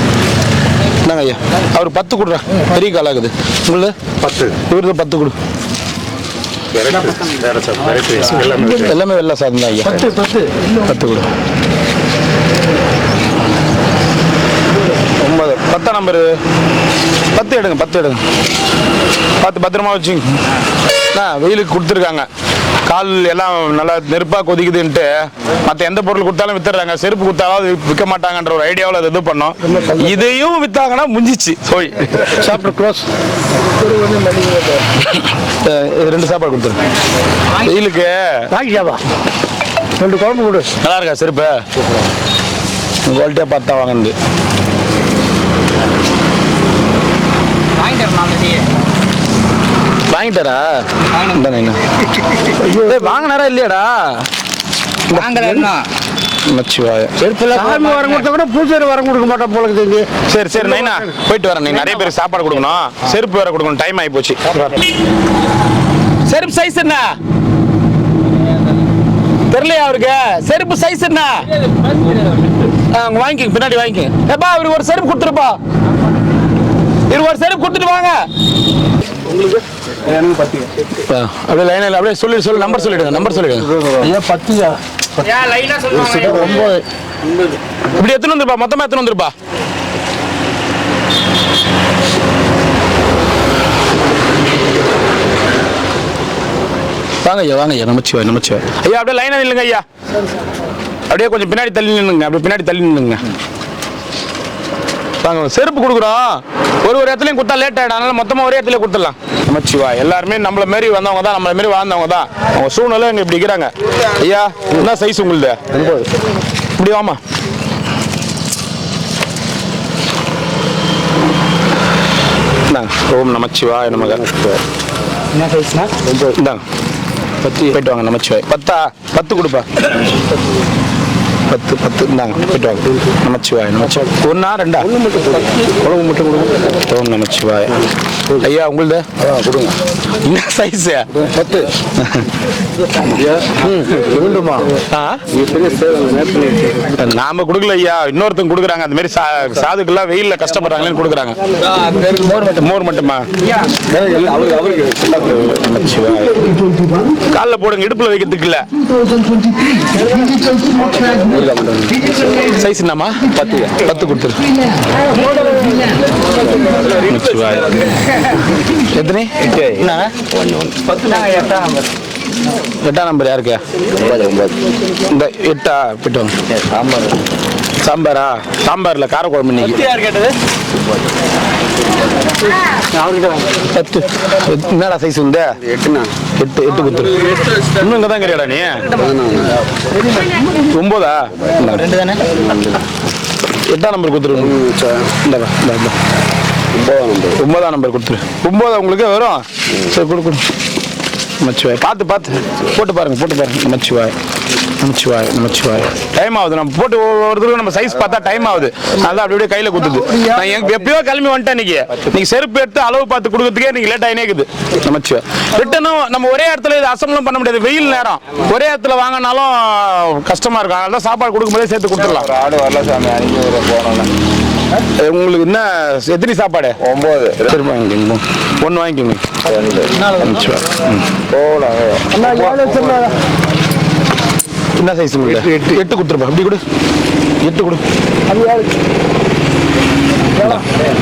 என்னங்க ஐயா அவர் 10 கொடுறா பெரிய கால் ஆகுது உங்களுக்கு 10 இவருக்கு 10 கொடு எல்லாமே வெள்ளை சாதம் தான் ஐயா 10 கொடு 9 10ஆம் நம்பரு 10 எடுங்க பார்த்து பத்திரமா வச்சுங்க வெயிலுக்கு கொடுத்துருக்காங்க கால் எல்லாம் நல்லா நெருப்பாக கொதிக்குதுன்ட்டு மற்ற எந்த பொருள் கொடுத்தாலும் வித்துறாங்க செருப்பு கொடுத்தாலும் விற்க மாட்டாங்கன்ற ஒரு ஐடியாவில் அது இது பண்ணோம் இதையும் வித்தாங்கன்னா முடிஞ்சிச்சு சோய் சாப்பிட்டு க்ளோஸ் 2 சாப்பாடு கொடுத்துருங்க வெயிலுக்கு 2 குழம்பு கொடு நல்லா இருக்கா செருப்பு குவாலிட்டியாக பார்த்தா வாங்கினது வாங்கிட்டாரா வாங்கினாரா இல்லையாடா பூச்சேரி வர கொடுக்க மாட்டோம் போல தெரிஞ்சு சரி நைனா போயிட்டு வரேன் நீ நிறைய பேருக்கு சாப்பாடு கொடுக்கணும் செருப்பு வேற கொடுக்கணும் டைம் ஆகி போச்சு செருப்பு சைஸ் என்ன தெரியலையா அவருக்கு செருப்பு சைஸ் என்ன வாங்கிக்க பின்னாடி வாங்கிக்க ஏப்பா அவருக்கு ஒரு செருப்பு கொடுத்துருப்பா ஒரு செருப்பு கொடுத்துட்டு வாங்க உங்களுக்கு அப்படியே லைனில் அப்படியே சொல்லு நம்பர் சொல்லிடுங்க 10 இப்படி எத்தனை வந்துருப்பா மொத்தமா எத்தனை வந்துருப்பா வாங்க ஐயா நமச்சிவாய் ஐயா அப்படியே லைனாக நில்லுங்க ஐயா, அப்படியே கொஞ்சம் பின்னாடி தள்ளி நின்னுங்க, அப்படியே பின்னாடி தள்ளி நின்னுங்க. வாங்க செருப்பு கொடுக்குறோம், ஒரு இடத்துலையும் கொடுத்தா லேட் ஆகிடும், அதனால மொத்தமாக ஒரே இடத்துல கொடுத்துடலாம். நமச்சிவாய். எல்லாருமே நம்மள மாரி வந்தவங்க தான், நம்மள மாரி வாழ்ந்தவங்க தான், அவங்க சூழ்நிலை இங்கே இப்படி இருக்கிறாங்க. ஐயா என்ன சைஸ் உங்களுது? இப்படி வாமா. ஓம் நமச்சிவாய் நமக. என்ன சைஸ்னா? இந்தாங்க 10 போயிட்டு வாங்க. நமச்சிவாய். 10 கொடுப்பா. 10 இந்தாங்க போயிட்டு வாங்க. நமச்சிவாய் ஒன்றா ரெண்டா? உழவு மட்டும் கொடுங்க. ஓம் நமச்சிவாய். ஐயா உங்களுது கொடுங்க. என்ன சைஸ்? 10. நாம கொடுக்கல ஐயா, இன்னொருத்தங்க கொடுக்குறாங்க. அந்த மாதிரி சாதுக்கெல்லாம் வெயில்ல கஷ்டப்படுறாங்களேன்னு கொடுக்குறாங்க. மோர் மட்டுமா? காலில் போடுங்க, இடுப்புல வைக்கிறதுக்கு இல்ல. சைஸ் என்னமா? 10 கொடுத்துரு. எத்தனை? 8ஆம் நம்பர் யாருக்கு? இந்த 8ஆ போயிட்டு சாம்பாரா? சாம்பார்ல காரக்குழம்பு இன்னைக்கு. யார் கேட்டது? 10. என்னடா சைஸ் உண்டு? 8 கொடுத்துரு. இன்னும் இங்கே தான் கிடையாடா நீ? 9ஆ? 2 தானே? 8ஆம் நம்பர் கொடுத்துரு. 9ஆம் நம்பர் கொடுத்துரு. 9 உங்களுக்கு வரும். சரி கொடு. நமச்சிவாய். பார்த்து போட்டு பாருங்க. நமச்சிவாய். டைம் ஆகுது, நம்ம போட்டு ஒவ்வொருத்தருக்கும் நம்ம சைஸ் பார்த்தா டைம் ஆகுது, அதான் அப்படியே கையில கொடுத்துது. நான் எப்பயோ கிளம்பி வந்துட்டேன். இன்னைக்கு செருப்பு எடுத்து அளவு பார்த்து கொடுக்கறதுக்கே இன்னைக்கு லேட் ஆகினே இருக்குது. நமச்சிவாய். ரிட்டனும் நம்ம ஒரே இடத்துல இது அசம்பளம் பண்ண முடியாது, வெயில் நேரம். ஒரே இடத்துல வாங்கினாலும் கஷ்டமா இருக்கும், அதனால தான் சாப்பாடு கொடுக்கும்போதே சேர்த்து கொடுத்துடலாம். ஆடு வரல சாமி, அன்னைக்கு உங்களுக்கு என்ன எத்தனை சாப்பாடு? 9. சரி வாங்கிக்கோங்க, 1 வாங்கிக்கோங்க. என்ன சைஸ்? 8 கொடுத்துருப்பா. அப்படி கொடு. 8 கொடு.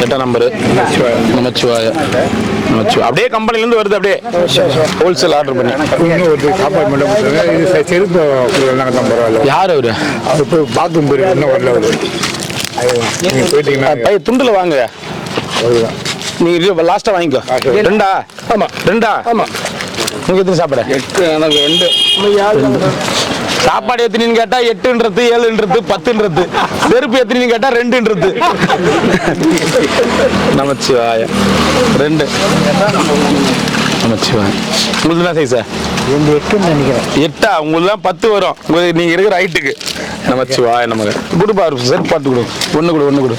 8ஆம் நம்பரு. நமச்சிவாய. அப்படியே கம்பெனிலேருந்து வருது, அப்படியே ஹோல்சேல் ஆர்டர் பண்ணி. சாப்பாடு மட்டும் செருப்பு யார் அவரு? பாத்ரூம் போயிருக்கு, இன்னும் வரல. பைய துண்டுல வாங்க. நீங்க லாஸ்டா வாங்கிக்கோ. 2ஆ? ஆமா 2ஆ? ஆமா. நீங்க எத்தனை சாப்பாடு? 8. எனக்கு 2. சாப்பாடு எத்தனைன்னு கேட்டா 8ன்றது, 7ன்றது, 10ன்றது. செருப்பு எத்தனைன்னு கேட்டா 2ன்றது. நமச்சிவாய. 2. நமச்சிவாய. உங்களுக்கு என்ன சைஸா? 8ன்னு நினைக்கிறேன். 8ஆ? உங்களுக்கு தான் 10 வரும், உங்களுக்கு நீங்க இருக்கிற ஹைட்டுக்கு. நமச்சிவாய நமக்கு. கொடுப்பா, செருப்பு பார்த்து கொடு. 1 கொடு.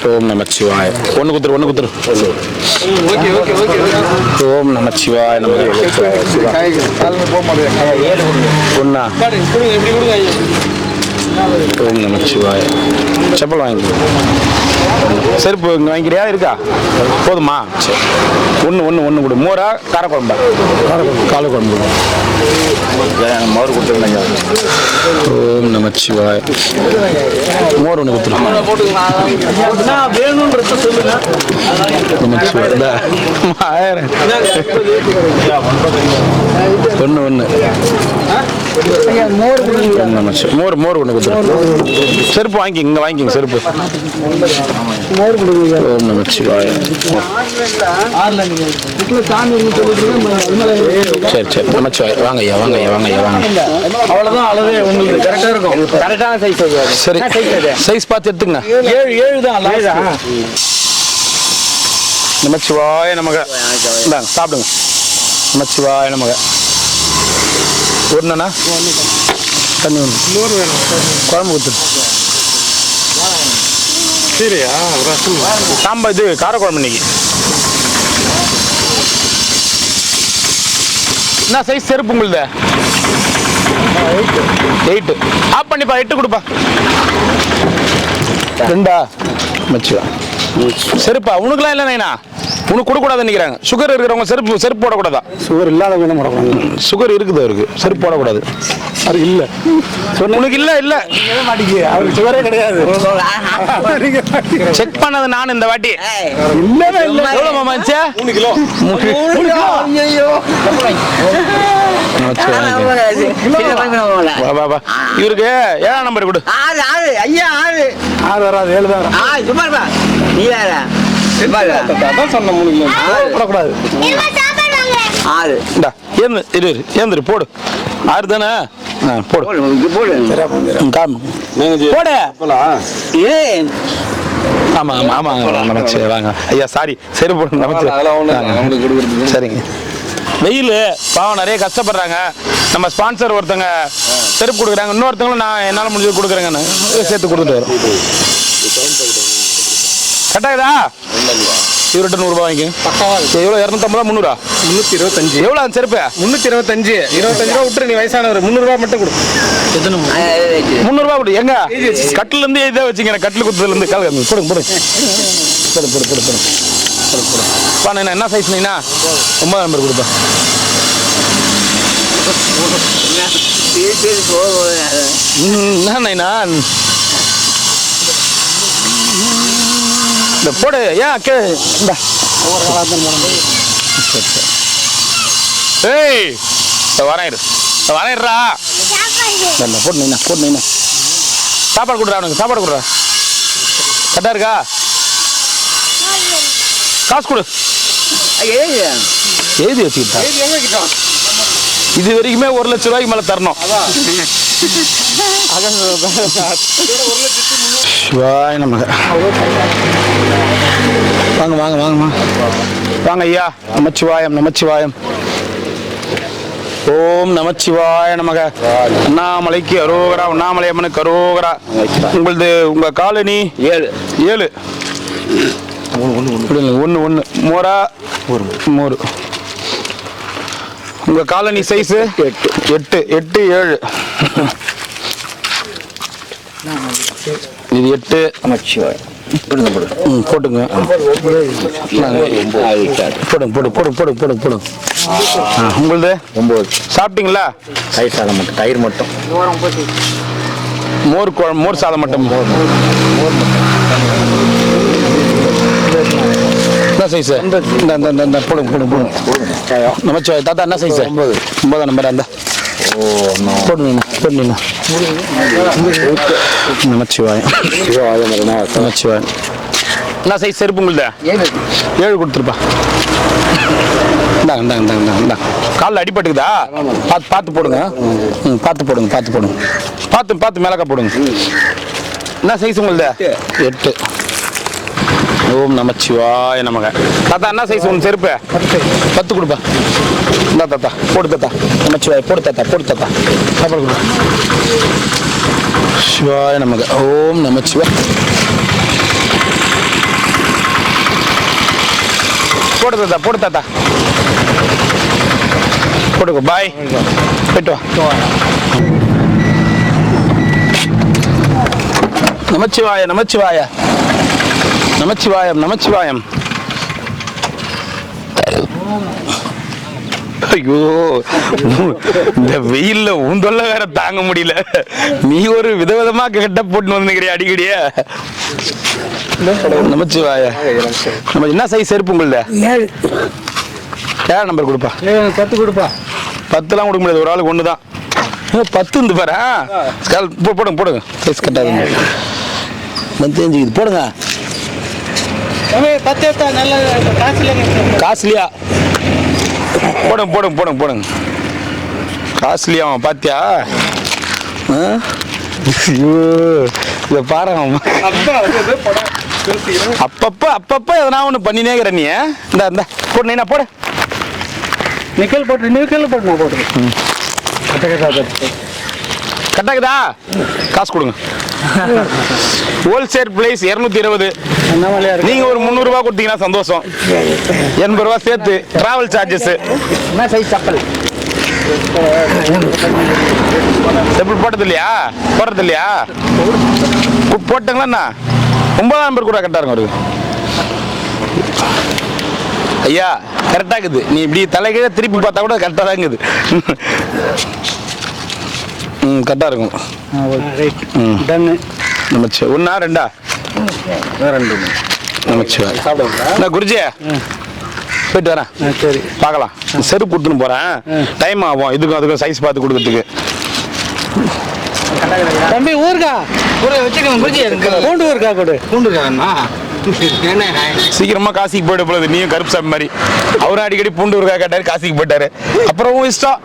ஓம் நமச்சிவாய. 1 கொடுத்துரு. ஓம் நமச்சிவாய நமக்கு. 1ஆ? ஓம் நமச்சிவாய. செப்பல் வாங்கி. செருப்பு இங்கே வாங்கிக்கிறியா? இருக்கா? போதுமா? சரி. 1 கொடு. மோரா காரக்குழம்பா? காரக்குழம்பு. மோர் கொடுத்துருங்க. ஓம் நமச்சிவாய. மோர் 1 கொடுத்துருங்க. மோர் 1 கொடுத்துருங்க. செருப்பு வாங்கிக்கிங்க செருப்பு. ஓம் நமச்சிவாய. சரி நமச்சிவாய. வாங்க ஐயா. அவ்வளவுதான், அளவே உங்களுக்கு கரெக்டா இருக்கும். கரெக்டான சைஸ். சரி சைஸ் பார்த்து எடுத்துங்க. 7 தான். நமச்சிவாய நமக. சாப்பிடுங்க. நமச்சிவாய நமக. 1ண்ணா? தண்ணி 1 குழம்பு ஊற்று. சரியா? சாம்பார் இது காரக்குழம்பு இன்னைக்கு. என்ன சைஸ் செருப்பு உங்களுது? 8. ஆஃப் பண்ணிப்பா. 8 கொடுப்பா. 2ஆ? மச்சிவா. செருப்பா உனக்குலாம் இல்லை நைனா? உனக்கு கொடுக்கூடாதுன்னு நினைக்கிறாங்க. சுகர் இருக்கிறவங்க செருப்பு போடக்கூடாதா? சுகர் இல்லாதவங்க என்ன போடக்கூடாது. சுகர் இருக்குது அவருக்கு, செருப்பு போடக்கூடாது. அது இல்லை உனக்கு இல்லை இல்லை மாட்டேங்குது, அவருக்கு சுகரே கிடையாது. செக் பண்ணது நான் இந்த வாட்டி. இல்லவே இல்லை. எவ்வளோ மாமா இருந்துச்சு? 3 கிலோ. இவருக்கு 7ஆம் நம்பர் கொடு. 6 வராது, 7 தான் வரும். அதான் சொன்ன 3 கிலோ. போடக்கூடாது. ஏந்திரு போடு. 6 தானே? போடு போடு. ஆமா ஆமா ஆமா நமச்சு வாங்க ஐயா. சாரி சரி போடு நமச்சு. சரிங்க. வெயில் பாவம் நிறைய கஷ்டப்படுறாங்க. நம்ம ஸ்பான்சர் ஒருத்தங்க செருப்பு கொடுக்குறாங்க, இன்னொருத்தவங்களும் நான் என்னால் முடிஞ்சது கொடுக்குறேங்க. நான் சேர்த்து கொடுத்துட்டு வரோம். கரெக்டாகுதா? இவர்கிட்ட 100 ரூபாய் வாங்கிக்க. எவ்வளோ? 250 300? 325. எவ்வளோ அந்த செருப்பு? 325. 25 ரூபா விட்டுரு, நீ வயசானவர். 300 ரூபா மட்டும் கொடு. 300 ரூபா கொடு. எங்க கட்டில இருந்து இதை வச்சுங்க, கட்டில் குத்துறதுல இருந்து கால் போடுங்க போடுங்க போடு போடு போடு போடு போடு போடு. என்ன சைஸ் நீனா? 9ஆம் நம்பர் கொடுப்பேன். என்ன இந்த போடு. ஏன் கே இந்த ஏய் வரையிடுறா போட்டு நீனா போட்டு நீனா. சாப்பாடு கொடுறா அவனுக்கு, சாப்பாடு கொடுறா. கரெக்டாக இருக்கா? காசு கொடு. எழுதி வச்சுக்கிட்டா. இது வரைக்குமே 1 லட்சம் ரூபாய்க்கு மேலே தரணும். நமக்கு வாங்க வாங்க வாங்க வாங்க ஐயா. நமச்சிவாயம் நமச்சிவாயம். ஓம் நமச்சிவாய நமக. அண்ணாமலைக்கு அரோகரா, அண்ணாமலை அம்மனுக்கு அரோகரா. உங்க காலனி 7 1 மோரா மோர். உங்க காலனி சைஸ் 8 7. இது 8. போட்டுங்க போடுங்க போடு போடு போடு போடு போடு. உங்களுது 9. சாப்பிட்டீங்களா? தயிர் சாதம் மட்டும். தயிர் மட்டும். மோர் குழம்பு, மோர் சாதம் மட்டும். என்ன சைஸ்? இந்த போடுங்க போடுங்க போடுங்க. நமச்சிவாய் தாத்தா என்ன சைஸ்? 9ஆம் நம்பர். அந்த போடுங்க போடுங்க. நமச்சிவாய் நமச்சிவாய். என்ன சைஸ் செருப்பு உங்களுது? 7 கொடுத்துருப்பா. இந்தாங்க இந்தாங்க இந்தாங்க இந்தாங்க. காலில் அடிபட்டுக்குதா? பார்த்து போடுங்க. பார்த்து போடுங்க பார்த்து போடுங்க. பார்த்து மேலக்கா போடுங்க. என்ன சைஸ் உங்களுது? 8. ஓம் நமச்சிவாய நமக. தாத்தா என்ன சைஸ் உங்க செருப்பு? 10 கொடுப்பா. இந்தா தாத்தா போடு தாத்தா. நமச்சிவாய போடு தாத்தா போடு தாத்தா. சாப்பாடு கொடு. சிவாய நமக. ஓம் நமச்சிவாய. போடு தாத்தா போடு தாத்தா போடுங்க. பாய் போயிட்டு வா. நமச்சிவாய நமச்சிவாய நமச்சிவாயம் நமச்சிவாயம். ஐயோ இந்த வெயில்ல உந்தொல்ல வேற தாங்க முடியல. நீ ஒரு விதவிதமா கெட்ட போட்டு வந்துக்கிறிய அடிக்கடிய. நமச்சிவாய. நம்ம என்ன சைஸ் செருப்பு உங்கள? 7 நம்பர் கொடுப்பா. 10 கொடுப்பா. 10லாம் கொடுக்க முடியாது, ஒரு ஆளுக்கு 1 தான். 10 இருந்து பாரு. போடுங்க போடுங்க. சைஸ் கட்டாது. தெரிஞ்சுக்குது போடுங்க. காஸ்ட்லியா? போடுங்க போடுங்க போடுங்க போடுங்க. காஸ்ட்லியா பாத்தியா? இத பாருங்க. அப்பப்ப எதனா ஒண்ணு பண்ணினே இருக்கிற நீ. இந்த போடு நீ போடு. நிக்கல் போட்டு கட்டாக்குதா? காசு கொடுங்க. Wholesale price 220. நீங்க ஒரு 300 ரூபாய் கொடுத்தீங்கன்னா சந்தோஷம். 80 ரூபாய் சேர்த்து டிராவல் சார்ஜஸ். என்ன சைஸ் செப்பல்? செப்பல் போட்டது இல்லையா? போடுறது இல்லையா? போட்டங்களா? 9ஆம் நம்பர் கூட கரெக்டா இருக்கும். ஐயா கரெக்டா இருக்குது. நீ இப்படி தலைகீழ திருப்பி பார்த்தா கூட கரெக்டா தான் இருக்குது. கரெக்டா இருக்கும். ரைட் டன்னு. நமச்சிவாய். ஒண்ணா ரெண்டா? ரெண்டு. நமச்சிவாய். நான் குருஜி போயிட்டு வரேன். சரி பார்க்கலாம். செருப்பு கொடுத்துன்னு போறேன். டைம் ஆகும் இதுக்கும் அதுக்கும் சைஸ் பார்த்து கொடுக்கறதுக்கு. தம்பி ஊருக்கா பூண்டு ஊருக்கா கொடு. சீக்கிரமா காசிக்கு போயிட போகுது. நீயும் கருப்பு சாமி மாதிரி. அவரும் அடிக்கடி பூண்டு ஊருக்கா கேட்டாரு, காசிக்கு போயிட்டாரு. அப்புறம் இஷ்டம்.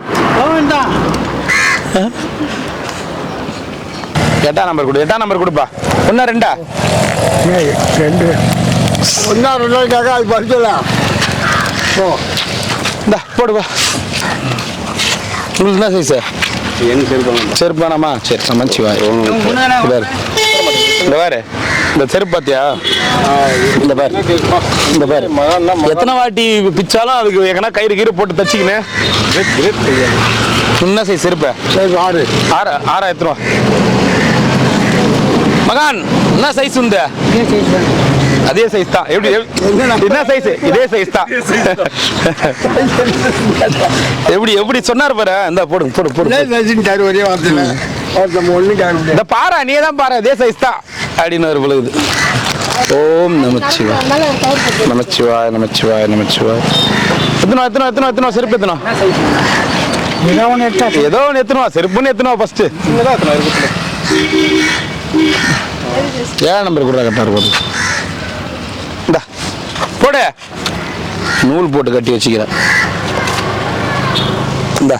எட்டாம் நம்பர் கொடு. எட்டாம் நம்பர் கொடுப்பா. ஒன்னா ரெண்டா? ரெண்டு. ஒன்னா ரெண்டாக்காக அது படிச்சலாம். இந்தா போடுவா. உங்களுக்கு என்ன சைஸ்? எனக்கு செருப்பு செருப்பு வேணாமா? சரி நமச்சிவாய். இந்த பாரு இந்த செருப்பு பாத்தியா? இந்த பாரு இந்த பாரு. எத்தனை வாட்டி பிச்சாலும் அதுக்கு எங்கன்னா கயிறு கீறு போட்டு தச்சிக்கின்னு. என்ன சைஸ் செருப்பு? ஆறு. ஆறா எத்தனை ரூபா? மகான் என்ன சைஸ் உண்டு? அதே சைஸ் தான். எப்படி என்ன சைஸ்? இதே சைஸ் தான். எப்படி சொன்னார் பாரு. இந்த போடுங்க போடு போடு. இந்த பாரா நீ தான் பாரு. அதே சைஸ் தான் அப்படின்னு ஒரு விழுகுது. ஓம் நமச்சிவாய். நமச்சிவாய் நமச்சிவாய் நமச்சிவாய். எத்தனை செருப்பு எத்தனை? ஏதோ ஒன்று எத்தனை செருப்புன்னு எத்தனை ஃபர்ஸ்ட்? ஏழாம் நம்பர் கூட கரெக்டாக இருக்கும். இந்தா போடு. நூல் போட்டு கட்டி வச்சுக்கிறேன். இந்தா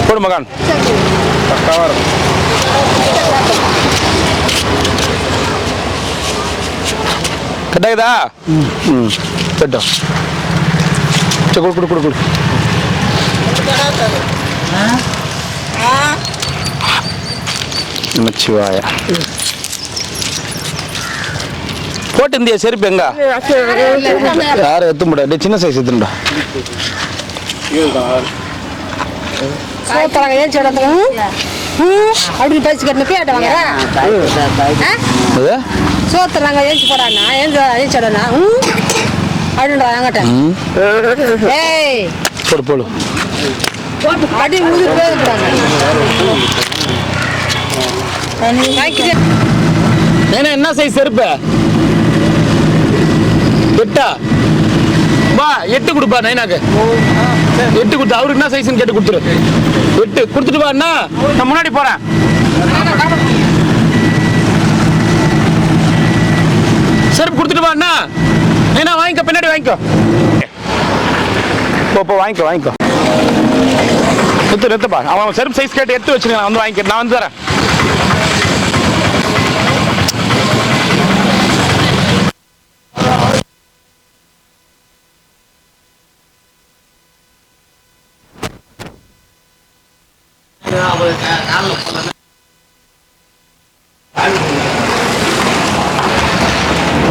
போடு மகான். கட்டாக்குதா? கட்டும். சரி கொடு கொடு கொடு. நமச்சிவாய. போட்டு இந்தியா செருப்பு எங்க? யாரும் எத்த முடியாது. சின்ன சைஸ் எத்துண்டா. அப்படின்னு பேச்சு கட்டின கேட்டவாங்க. சோத்துறாங்க ஏஞ்சி போடாண்ணா ஏஞ்சி விடண்ணா அப்படின்றா என்கிட்ட. ஏய் போடு போடு. அடி ஊதி போயிருக்கிறாங்க. என்ன சைஸ் செருப்பு? எட்டா? வா 8 கொடுப்பா நைனாக்கு. 8 கொடுத்து அவருக்கு என்ன சைஸ்ன்னு கேட்டு கொடுத்துரு. 8 கொடுத்துட்டு வா அண்ணா. நான் முன்னாடி போறேன். செருப்பு கொடுத்துட்டு வா அண்ணா. நைனா வாங்கிக்கோ, பின்னாடி வாங்கிக்கோ. போ வாங்கிக்கோ. நிறுத்துப்பா. அவன் செருப்பு சைஸ் கேட்டு எடுத்து வச்சுருங்க. நான் வந்து வாங்கிக்கிறேன். நான் வந்து தரேன்.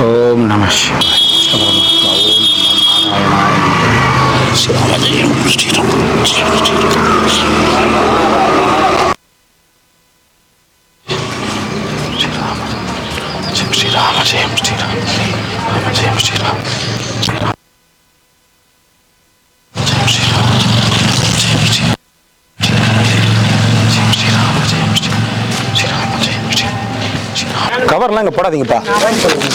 ஓம் நம சிவாய. கவர்லாம் இங்கே போடாதீங்கப்பா.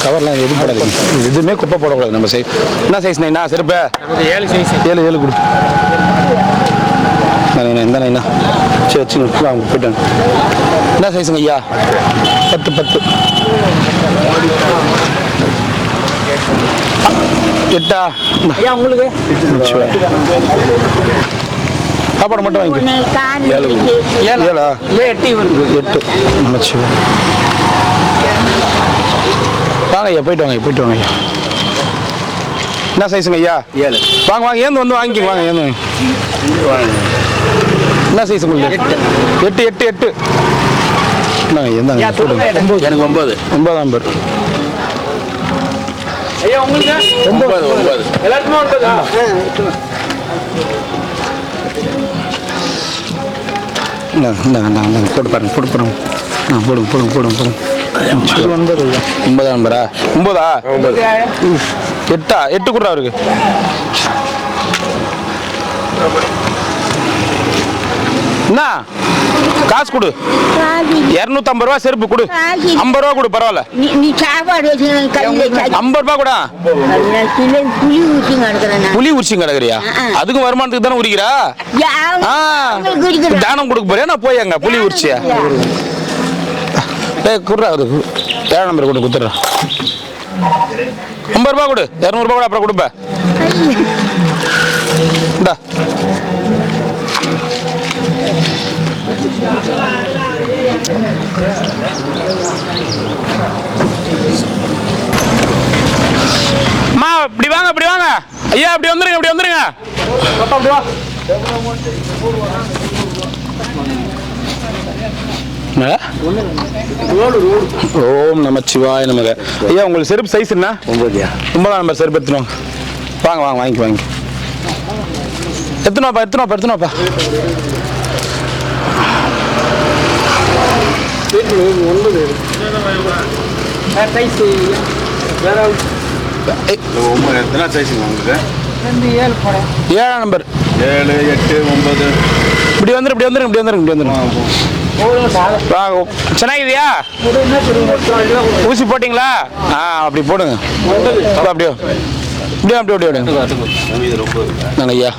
கவர்லாம் எதுவும் போடாதீங்க. எதுவுமே குப்பை போடக்கூடாது. நம்ம சைஸ் என்ன சைஸ் நைனா செருப்பு? 7 சைஸ். 7 கொடு. இந்த நைனா சரி வச்சு அவங்க போயிட்டாங்க. என்ன சைஸுங்க ஐயா? 10. 8 ஐயா உங்களுக்கு சாப்பாடு மட்டும் வாங்கிக்கோ. 7 நமச்சிவாய். வாங்க ஐயா போயிட்டு வாங்க ஐயா. என்ன சைஸுங்க ஐயா? 7. வாங்க ஏந்து வந்து வாங்கிக்கோங்க. வாங்க ஏந்து என்ன சைஸ் உங்களுக்கு? 8. என்னங்க எனக்கு 9. 9ஆம் நம்பர். ஐயா உங்களுக்கு 9. எல்லாருக்குமே 9. போட்டு பாருங்க. போடுங்க. போடுங்க. 9ஆம் நம்பரா? 9ஆ? 8 8 கொடுறா அவருக்கு. என்ன காசு கொடு. 250 ரூபா செருப்பு கொடு. 50 ரூபா கொடு பரவாயில்ல. நீ சாப்பாடு வச்சு கையில 50 ரூபா கூட. புளி ஊற்றி கிடக்குறேன். புளி உரிச்சி கிடக்குறியா? அதுக்கும் வருமானத்துக்கு தானே உரிக்கிறா? தானம் கொடுக்க போறியா? நான் போய் அங்க புளி உரிச்சியா? குடுறா அதுக்கு 7 நம்பர் கொடு குத்துறா. 50 ரூபா கொடு. 200 ரூபா கூட அப்புறம் கொடுப்ப. இந்தா அம்மா இப்படி வாங்க இப்படி வாங்க ஐயா. இப்படி வந்துருங்க இப்படி வந்துருங்க. ஓம் நமச்சிவாய நமக. ஐயா உங்களுக்கு செருப்பு சைஸ் என்ன? 9 நம்பர் செருப்பு எடுத்துனோம். வாங்க வாங்க வாங்கி வாங்கி எத்தனாப்பா எத்தனாப்பா எத்தனாப்பா. ஏழாம் நம்பர் 7 8 9 இப்படி வந்துரு இப்படி வந்துருங்க இப்படி வந்துருங்க இப்படி வந்துருங்க. ಚೆನ್ನಾಗಿದೆಯಾ? ஊசி போட்டிங்களா? அப்படி போடுங்க. அப்படியோ இப்படியே அப்படியே அப்படியே நாங்கள் ஐயா.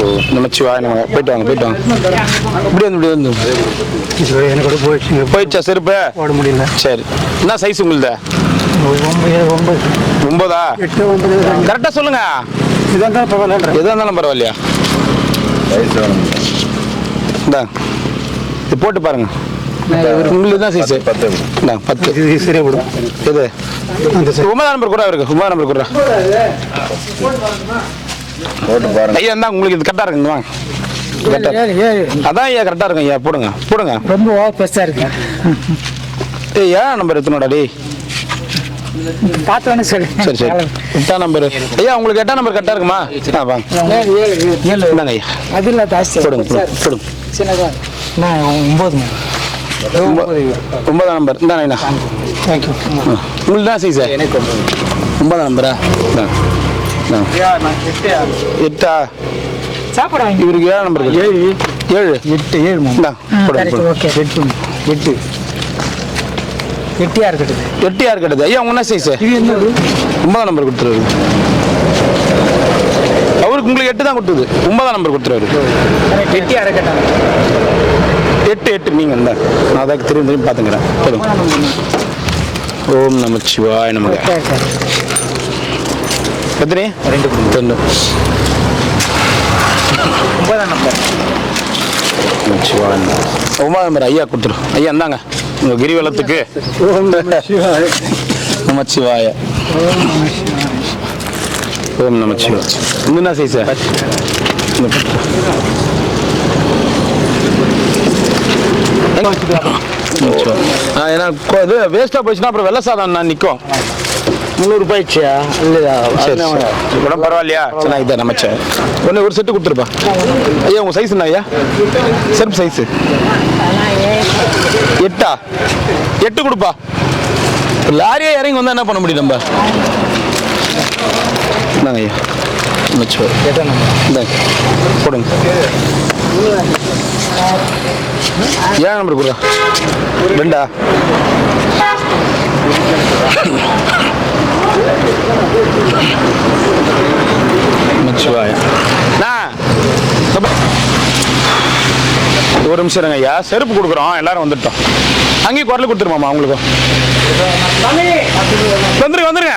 ஓ நமச்சிவாய நம்ம போயிட்டு வாங்க போயிட்டு வாங்க. இப்படி வந்து இப்படி வந்து எனக்கு போயிடுச்சு. போயிடுச்சா செருப்பு? போட முடியல. சரி என்ன சைஸ் உங்களுது? 9 8 9 கரெக்டாக சொல்லுங்க. இதான் பரவாயில்ல. எதாக இருந்தாலும் பரவாயில்லையா? இந்தா இது போட்டு பாருங்க. உங்களுக்கு தான் சைஸ் 10 சரியா போடும். இது 9 நம்பர் கூட இருக்கு. 9 நம்பர் கூட ஐயா இருந்தா உங்களுக்கு இது கரெக்டாக இருக்குங்க. வாங்க அதான் ஐயா கரெக்டாக இருக்கும் ஐயா. போடுங்க போடுங்க. ரொம்ப பெருசா இருக்கு. ஏன் நம்பர் எத்தனோடா டே? பார்த்தோன்னு சரி சரி சரி 8 நம்பர் ஐயா. உங்களுக்கு 8 நம்பர் கரெக்டாக இருக்குமா? வாங்க இந்தாங்க ஐயா. அது இல்லை ஜாஸ்தி போடுங்க போடுங்க. சின்னதா 9 9 நம்பர் இந்தாண்ணா. தேங்க்யூ. உங்களுக்கு தான் சைஸா? 9 நம்பரா? 8 சாப்பாடு வாங்கி இவருக்கு 7 நம்பர் 7 ஓகே. 8 8 யார் கட்டுது? 8 யார் கட்டுது ஐயா? உங்க என்ன சைஸ்? இது என்னது? 9 நம்பர் கொடுத்துருவாரு அவருக்கு. உங்களுக்கு 8 தான் கொடுத்தது. 9 நம்பர் கொடுத்துருவாரு. 8 யாரை கட்டாங்க? 8 நீங்கள் இருந்தா நான் அதுக்கு திரும்பி திரும்பி பார்த்துக்கிறேன். சொல்லுங்க. ஓம் நமச்சிவாய நமக. எத்தனை? 2 9 நம்பர் நமச்சிவாய 9 நம்பர் ஐயா கொடுத்துரும். ஐயா இருந்தாங்க உங்கள் கிரிவலத்துக்கு. நமச்சிவாய ஓம் நமச்சிவாய. என்ன சைஸ்? ஏன்னா இது வேஸ்ட்டாக போயிடுச்சுன்னா அப்புறம் வெள்ளை சாதம் நான் நிற்கும். 300 போயிடுச்சியா? இல்லையா? சரி உடம்பு பரவாயில்லையா? ಚೆನ್ನಾಗಿದೆ நமச்ச. ஒரு செட்டு கொடுத்துருப்பா ஐயா. உங்கள் சைஸ் என்ன ஐயா? செருப்பு சைஸு 8 8 கொடுப்பா. லாரியே இறங்கி வந்தால் என்ன பண்ண முடியும் நம்ம? இந்தாங்க ஐயா. இந்தாங்க போடுங்க. 7 நம்பர் கொடுறா. 2 ஒரு நிமிஷம் இருங்க ஐயா. செருப்பு கொடுக்குறோம் எல்லாரும் வந்துட்டோம். அங்கேயும் குரல் கொடுத்துருமாம்மா அவங்களுக்கும். வந்துருங்க வந்துருங்க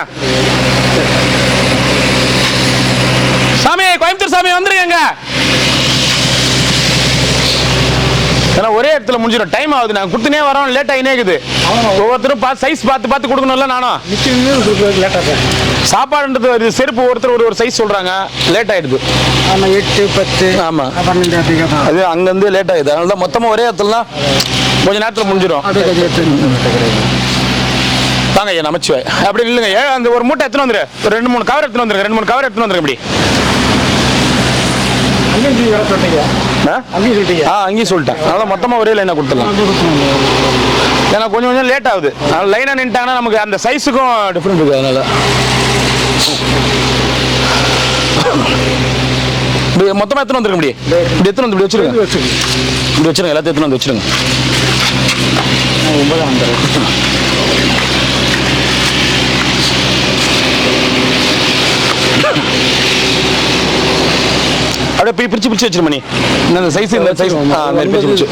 சாமி. கோயம்புத்தூர் சாமி வந்துருங்க. ஏன்னா ஒரே இடத்துல முடிஞ்சிடும். டைம் ஆகுது. நாங்கள் கொடுத்துனே வரோம். லேட் ஆகினே இருக்குது. ஒவ்வொருத்தரும் சைஸ் பார்த்து பார்த்து கொடுக்கணும்ல. நானும் சாப்பாடுன்றது ஒரு செருப்பு ஒருத்தர் ஒரு சைஸ் சொல்கிறாங்க. லேட் ஆகிடுது. ஆமாம் 8 10 ஆமாம் அது அங்கேருந்து லேட் ஆகுது. அதனால தான் மொத்தமாக ஒரே இடத்துல கொஞ்சம் நேரத்தில் முடிஞ்சிடும். வாங்க ஐயா நமச்சிவாய். அப்படி இல்லைங்க ஐயா. அந்த ஒரு மூட்டை எடுத்துன்னு வந்துரு. ஒரு 2 3 கவர் எடுத்துன்னு வந்துருங்க. 2 3 கவர் எடுத்துன்னு வந்துருங்க. இப்படி அங்கேயும் சொல்லிட்டேன். அதனால மொத்தமாக ஒரே லைனாக கொடுத்துடலாம். ஏன்னா கொஞ்சம் கொஞ்சம் லேட் ஆகுது. அதனால லைனாக நின்ட்டாங்கன்னா நமக்கு அந்த சைஸுக்கும் டிஃப்ரெண்ட் இருக்குது. அதனால இப்படி மொத்தமாக எத்தனை வந்துருக்க முடியும்? இப்படி எத்தனை வந்து இப்படி வச்சிருங்க, இப்படி வச்சிருங்க, எல்லாத்தையும் எத்தனை வந்து வச்சிருங்க. 9 வந்துடும். அப்படியே பிரிச்சு வச்சிருமணி. இந்த சைஸ் இந்த சைஸ் பிரிச்சு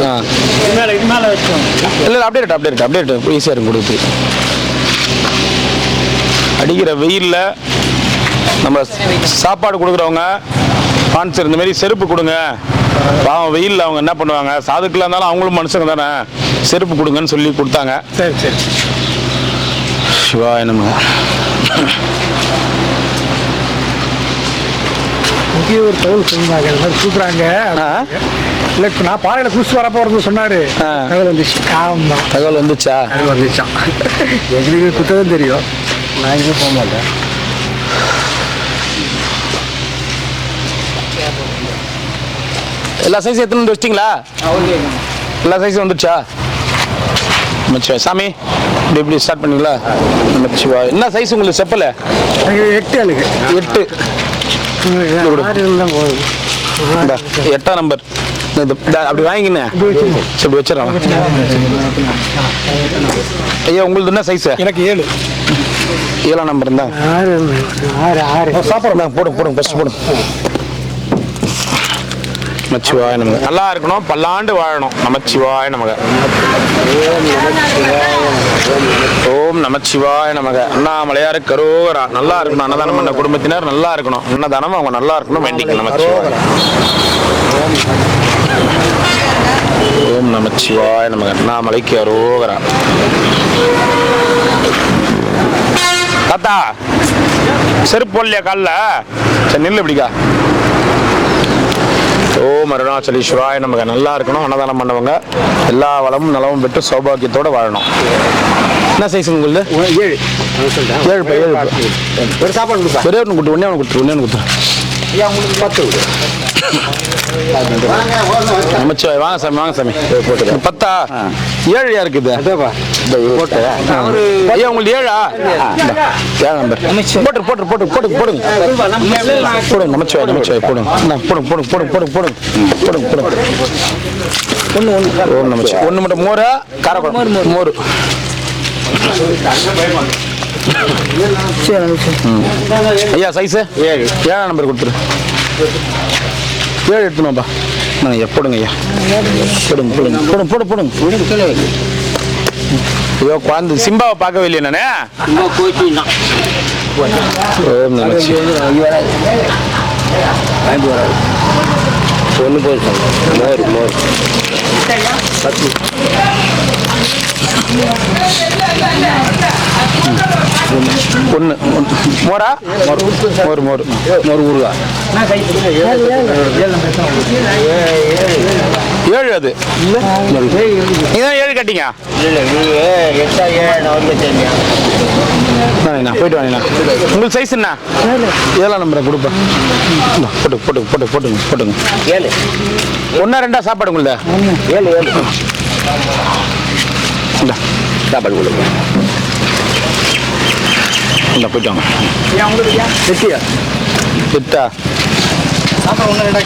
இல்லை அப்படியே ஈஸியாக இருக்கும் கொடுத்து. அடிக்கிற வெயிலில் நம்ம சாப்பாடு கொடுக்குறவங்க ஸ்பான்சர் இந்த மாதிரி செருப்பு கொடுங்க. பாவம் வெயிலில் அவங்க என்ன பண்ணுவாங்க, சாதுக்குள்ள இருந்தாலும் அவங்களும் மனுஷங்க தானே, செருப்பு கொடுங்கன்னு சொல்லி கொடுத்தாங்க. சரி சரி. சிவா நம்ம இங்கே ஒரு தகவல் சொன்னாங்க, இந்த மாதிரி கூப்பிட்றாங்க. இல்லை இப்போ நான் பாறையில் குளிச்சு வரப்போ வரது சொன்னார். தகவல் வந்துச்சு. ஆமாம், தகவல் வந்துச்சா? வந்துச்சான். எங்களுக்கு குத்ததான் தெரியும், நான் எங்கேயும் போக மாட்டேன். எல்லா சைஸும் எத்தனை வந்து வச்சிட்டிங்களா? எல்லா சைஸும் வந்துச்சா? நமச்சிவா சாமி, இப்படி ஸ்டார்ட் பண்ணிங்களா? நமச்சிவா. என்ன சைஸ் உங்களுக்கு செப்பல? 8 ஆளுக்கு 8. 6 தான் போகுது. 8ஆம் நம்பர் அப்படி வாங்கிக்கினேன். இப்படி வச்சிடறேன். ஐயா உங்களுக்கு என்ன சைஸ்? எனக்கு 7. 7ஆம் நம்பர் இருந்தா 6 சாப்பாடு போடுங்க ஃபர்ஸ்ட் போடுங்க. நமச்சிவாய நமக. நல்லா இருக்கணும், பல்லாண்டு வாழணும். நமச்சிவாய நமக. ஓம் நமச்சிவாய நமக. அண்ணாமலையாரு கரோகரா. நல்லா இருக்கணும், அன்னதானம் பண்ண குடும்பத்தினர் நல்லா இருக்கணும், அன்னதானம் அவங்க நல்லா இருக்கணும் வேண்டிக்கணும். நமச்சிவாய. ஓம் நமச்சிவாய நமக. அண்ணாமலைக்கு அரோகரா. தாத்தா செருப்பு போடலையா காலில்? சரி நில்லு இப்படிக்கா. ஓம் அருணாச்சலேஸ்வராய நமக்கு. நல்லா இருக்கணும், அன்னதானம் பண்ணவங்க எல்லா வளமும் நலமும் பெற்று சௌபாகியத்தோடு வாழணும். என்ன சைஸ் உங்களுக்கு? 7. 7. ஒரு சாப்பாடு கொடுப்பா. ஒரே ஒன்று கொடுத்து ஒன்று கொடுத்துரு. ஐயா உங்களுக்கு 10. நமச்சிவாய். வாங்க சாமி, வாங்க சாமி. போட்டு 10ஆ? 7 யா இருக்குது? அதேப்பா போட்டு. ஐயா உங்களுக்கு 7ஆ? 7 நம்பர் போடுங்க. நமச்சிவாய் போடுங்க. ஓம் நமச்சிவாய். 1 மட்டும் மோரா? காரக்குழம்பு மோர். ஐயா சைஸு 7ஆம் நம்பர் கொடுத்துரு. 7 எடுத்துனோப்பா. போடுங்க ஐயா. போடுங்க. ஐயோ குழந்தை சிம்பாவை பார்க்கவே இல்லையா நானே? ஓம் நமச்சிவாய். ஒன்று போய் மோர் 10. ஒன்று மோரா? மோர் ஊருவா. 7 அது. நீதான் 7 கட்டிங்க. போயிட்டு வாங்கண்ணா. உங்களுக்கு சைஸ் என்ன? 7ஆம் நம்பரை கொடுப்பேன். போட்டுங்க. 7. 1ஆ 2ஆ சாப்பாடு உங்களுத? 7. சாப்பாடு கொடுங்க. இந்த போயிட்டு வாங்க. 8ஆ? சாப்பாடு 1 2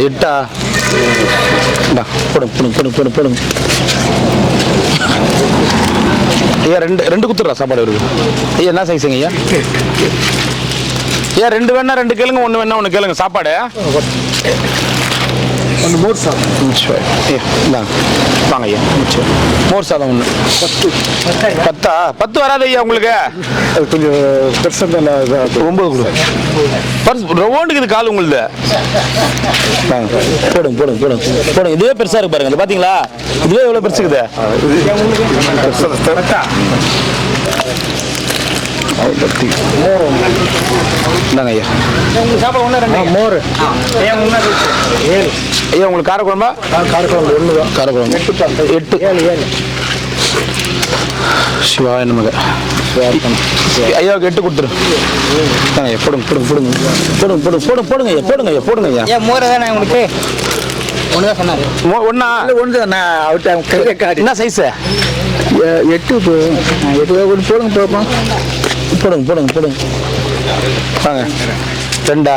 8ஆ? போடுங்க. ஐயா 2 குத்துறா சாப்பாடு இருக்கு. ஐயா என்ன சைஸுங்க ஐயா? ஐயா 2 வேணா 2 கேளுங்க, 1 வேணா 1 கேளுங்க சாப்பாடு. 1 மோர் சாதம். வாங்க ஐயா. மோர் சாதம் 1. 10ஆ? 10 வராது ஐயா உங்களுக்கு. கொஞ்சம் பெருசாக 9 கொடு. ரவுண்டுக்கு இது கால் உங்களுது. போடுங்க. இதுவே பெருசா இருக்கு பாருங்க. இது பாத்தீங்களா? இதுவே எவ்வளவு பெருசு இருக்குது. இந்தாங்க ஐயா. சாப்பாடு 1 2 மோர். ஐயா உங்களுக்கு காரக்குழம்பா? காரக்குழம்பு 1 தான். காரக்குழம்பு 8. 7. சிவாய நமக. ஐயாவுக்கு 8 கொடுத்துரு. போடுங்க ஐயா. மோர் தானே உங்களுக்கு? 1 தான் சொன்னாரு. 1ஆ? ஒன்று நான் அவர்கிட்ட என்ன சைஸ்? 8 போடுங்க பார்ப்போம். போடுங்க வாங்க. 2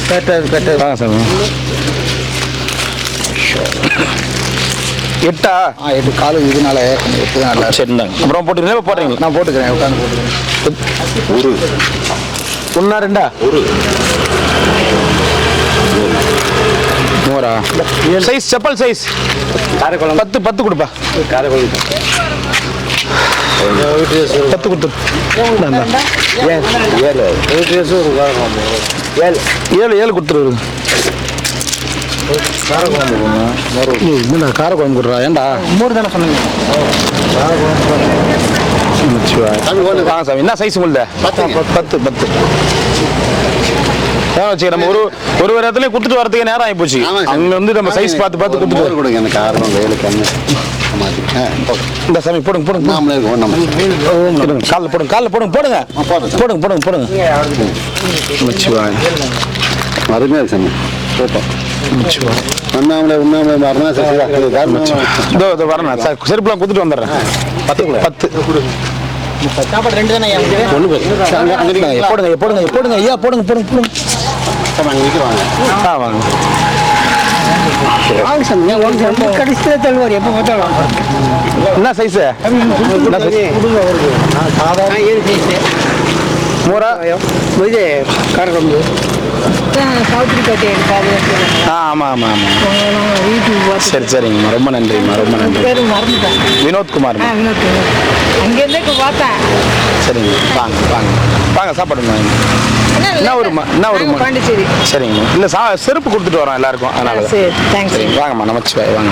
கரெக்டாக வாங்க சார். 8 8 காலு இதனால 8 தான். சரிண்ணா அப்புறம் போட்டுக்கிறீங்களா போடுறீங்களா? நான் போட்டுக்கிறேன், உட்காந்து போட்டுக்கிறேன். 1 2 மோரா சைஸ் செப்பல் சைஸ் 10 கொடுப்பா. 10 கொடுத்து 7 கொடுத்துரு. காரக்குழம்பு கொடுறா. ஏண்டா 3 தானே சொன்னீங்க? சாமி என்ன சைஸ் உங்களுது? 10 வச்சு நம்ம ஒரு இடத்துலயே கொடுத்துட்டு வரதுக்கு நேரம் ஆகி போச்சு. அங்க வந்து நம்ம சைஸ் பார்த்து கொடுத்துட்டு கொடுங்க. எனக்கு காரணம் வேலை கம்மி. இந்த சாமி போடுங்க. காலில் போடுங்க. அருமையா இருக்கு சாமி. உண்ணாமலை வரணும் சார். செருப்புலாம் கொடுத்துட்டு வந்துடுறேன். 10 சாப்பாடு 2 தானே போடுங்க ஐயா. போடுங்க வாங்க. கடைசியாக தள்ளுவார் எப்போ பார்த்தாலும். என்ன சைஸ்? மோரா இது காரக்குழம்பு சாப்பிட்டு கட்டி எடுக்காது. ஆமாம் வீட்டுக்கு சரிங்கம்மா. ரொம்ப நன்றிம்மா. பேர் மறந்துட்டேன். வினோத்குமார். அங்கேருந்தே இப்போ பார்த்தேன். சரிங்க வாங்க சாப்பாடுங்க. என்ன ஊருமா? பாண்டிச்சேரி. சரிங்கம்மா. இல்லை செருப்பு கொடுத்துட்டு வரோம் எல்லாருக்கும், அதனால சரி, தேங்க்ஸ். சரிங்க வாங்கம்மா. நமச்சிவாய். வாங்க.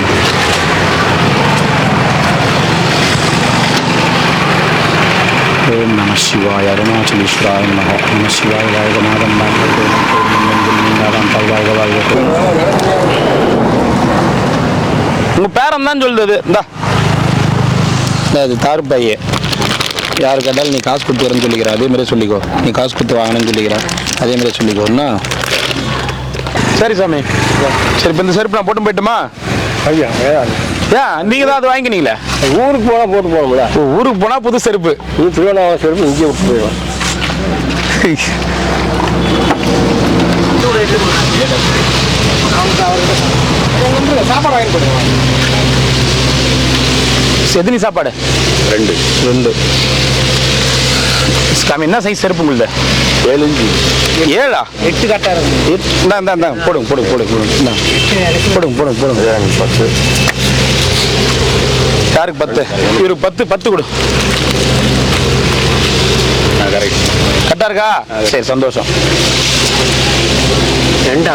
ஓம் நம சிவாய அருணாச்சலேஸ்வராய நமக. நம சிவாய வாழ்கநாதம் உங்கள் பேரம் தான் சொல்லுது. இந்தா அது தாரு பையே. யாரு கேட்டாலும் நீ காசு கொடுத்து வரேன்னு சொல்லிக்கிற, அதேமாதிரி சொல்லிக்கோ. நீ காசு கொடுத்து வாங்கணும்னு சொல்லிக்கிற, அதேமாதிரி சொல்லிக்கோண்ணா. சரி சாமி. சரி இப்போ இந்த செருப்பு நான் போட்டு போயிட்டுமா? ஐயா ஏன் நீங்கள் தான் அது வாங்கினீங்களே? ஊருக்கு போனால் போட்டு போகணும்ல. ஊருக்கு போனால் புது செருப்பு. திருவண்ணாமலை செருப்பு இங்கே விட்டு போயிடும். சாப்பாடு வாங்கி போடுவோம். எத்தனை சாப்பாடு? 2 சாமி. என்ன சைஸ் செருப்பு உங்களுது? 7 இன்ச்சு. 7 8 கரெக்டாக இருக்கும். இந்தா போடுங்க. போடுங்க. 10 யாருக்கு 10? இவருக்கு 10 கொடு. கரெக்டா இருக்கா? சரி சந்தோஷம். 2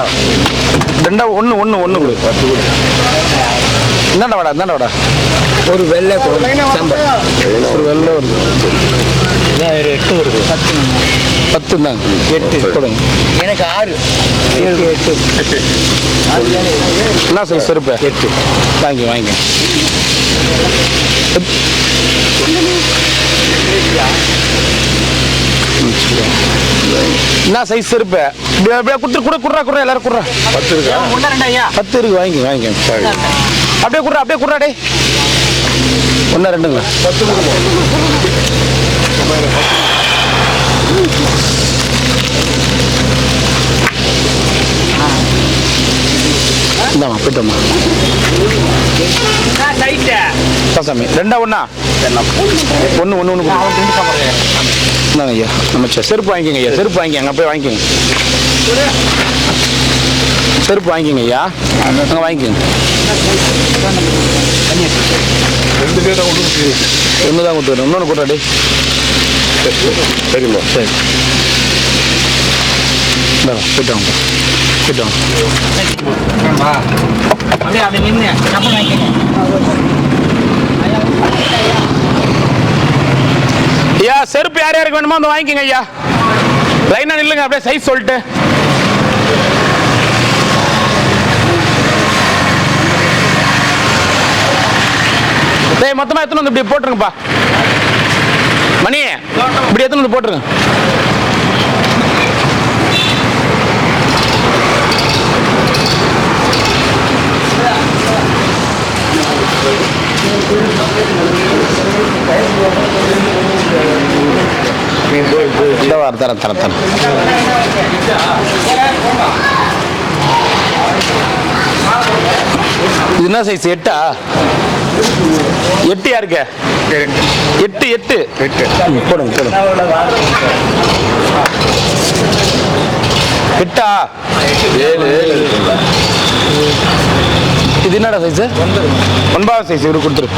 1 கொடு. 10 கொடு. இந்தாண்ட வாடா. ஒரு வெள்ளை ஒரு வெள்ளை வருது. 8 வருது. 10 தாங்க. 8 கொடுங்க. எனக்கு 6 7 8. என்ன சைஸ் செருப்பு? 8 வாங்கிங்க. என்ன சைஸ் செருப்பு? அப்படியே குடுறா எல்லாரும் குடுறா. 10 இருக்கா? 10 இருக்கு. வாங்கிங்க. அப்படியே குடுறா டே. 1 2ங்க. 10 இந்தாம்மா போயிட்டோம்மா. சாமி 2 1 இந்தாங்க ஐயா. நம்ம செருப்பு வாங்கிக்கோங்க ஐயா. அங்கே போய் வாங்கிக்கோங்க. செருப்பு வாங்கிக்கோங்க ஐயா. அங்கே வாங்கிக்கோங்க. 2 பேர் தான் ஒன்று தான் கொடுத்துருக்கேன். இன்னொன்று கொடுறாடி. சரிம்மா. சரி போயிட்டோம். அப்படியே நின்று சாப்பாடு வாங்கிக்கோங்க. ஐயா செருப்பு யாருக்கு வேணுமோ வந்து வாங்கிக்கோங்க ஐயா. லைனா நில்லுங்க. அப்படியே சைஸ் சொல்லிட்டு. மொத்தமா எத்தனை வந்து இப்படி போட்டுருங்கப்பா. மணி இப்படி எத்தனை வந்து போட்டுருங்க. இந்த வாரம் தரேன் இது என்ன சைஸ்? 8ஆ? 8 யாருக்கு? 8 போடுங்க 8ஆ? 7 இது என்னடா சைஸ்? 9ஆவது சைஸ் இவரு கொடுத்துரு.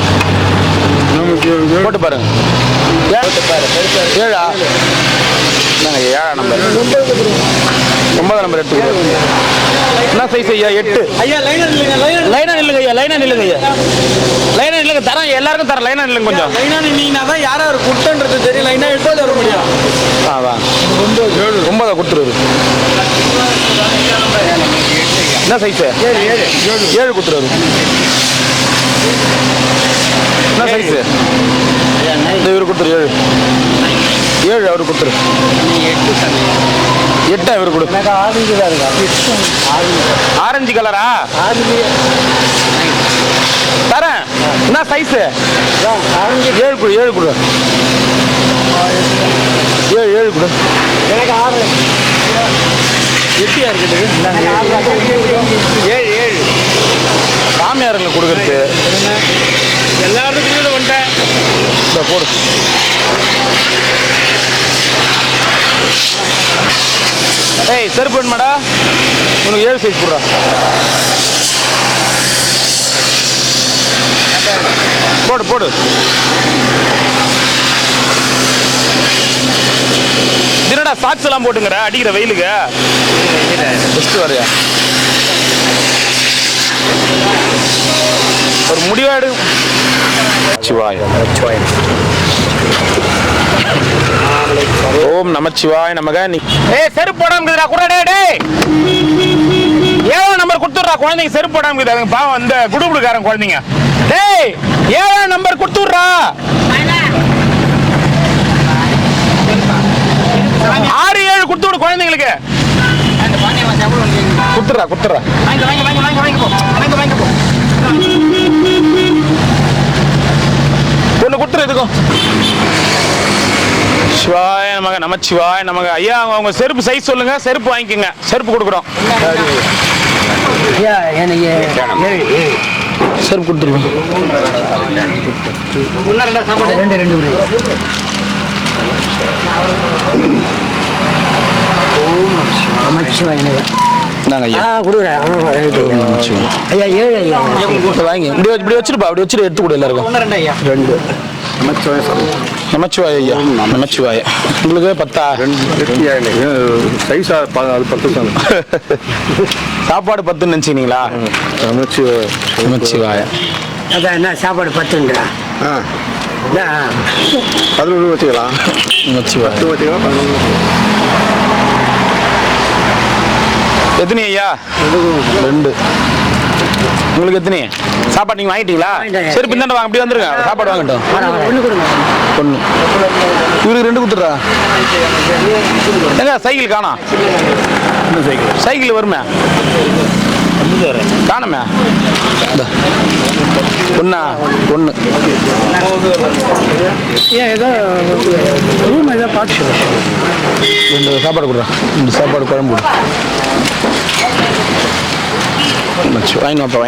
போட்டு பாருங்க. 7ஆ? என்னங்க 7ஆ நம்பர்? 9 நம்பர் எடுத்து என்ன சைஸ் ஐயா? 8. ஐயா லைனா நில்லுங்க ஐயா, லைனா நில்லுங்க. தரேன், எல்லாருக்கும் தரேன். லைனா நில்லுங்க கொஞ்சம். லைனா நின்னீங்கன்னா தான் யார் அவர் குட்டன்றது தெரியும். லைனா 8 வர முடியும். வா 9 கொடுத்துருது. என்ன சைஸ்? 7 கொடுத்துருது. என்ன சைஸ்? இந்த இவரு கொடுத்துரு. 7 அவரு கொடுத்துரு. 8 இவரு கொடு. ஆரஞ்சு கலரா? தரேன். என்ன சைஸ்? 7 கொடு. 7 கொடு. 7 கொடு. எனக்கு 6. 8 இருக்குது. 7 சாமியாருக்கு கொடுக்குறது எல்லாருக்கும் வந்துட்டேன். போடு. ஏய் செருப்பு வேணுமாடா? உனக்கு 7 சைஸ் போடுறா. போடு. என்னடா சாக்ஸ் எல்லாம் போட்டுங்கடா அடிக்கிற வெயிலுக்கு. பெஸ்ட் வரையா ஒரு முடிவாடு. ஓம் நமச்சிவாய நமக. ஏய் செருப்பு போடாம கூட. டேய் 7ஆம் நம்பர் கொடுத்துடுறா. குழந்தைங்க செருப்பு போடாம இருக்குது. பாவம் இந்த குடுகுடுக்காரன் குழந்தைங்க. டேய் 7ஆம் நம்பர் கொடுத்துடுறா. 6 7 கொடுத்து விடு குழந்தைங்களுக்கு. கொடுத்துடுறா. ஒன்று கொடுத்துரு. எதுக்கும் சிவாய நமக நமச்சிவாய நமக. ஐயா அவங்க செருப்பு சைஸ் சொல்லுங்க, செருப்பு வாங்கிக்கோங்க. செருப்பு கொடுக்குறோம். செருப்பு கொடுத்துருவோம். இப்படி வச்சிருப்பா. அப்படி வச்சுட்டு எடுத்து கொடு எல்லாருக்கும். 2 நமச்சிவாய ஐயா. நமச்சிவாய. உங்களுக்கு 10 சைஸா அது 10 சாப்பாடு 10 நினைச்சீங்களா? நமச்சிவாய. அதான் என்ன சாப்பாடு 10ன்றா? 11 வச்சுக்கலாம். நமச்சிவாய. எத்தனை ஐயா? 2. உங்களுக்கு எத்தனை சாப்பாடு நீங்க வாங்கிட்டீங்களா? சரி பின்னாடி வாங்க. அப்படி வந்துருங்க. சாப்பாடு வாங்கட்டும். 1 இவருக்கு 2 கொடுத்துட்றா. எங்க சைக்கிள் காணோம்? சைக்கிள் வருமே காணுமே. 1 ஏன் ஏதோ ரூம் ஏதோ பார்த்து 2 சாப்பாடு கொடுறா. 2 சாப்பாடு குழம்பு வாங்கினப்பா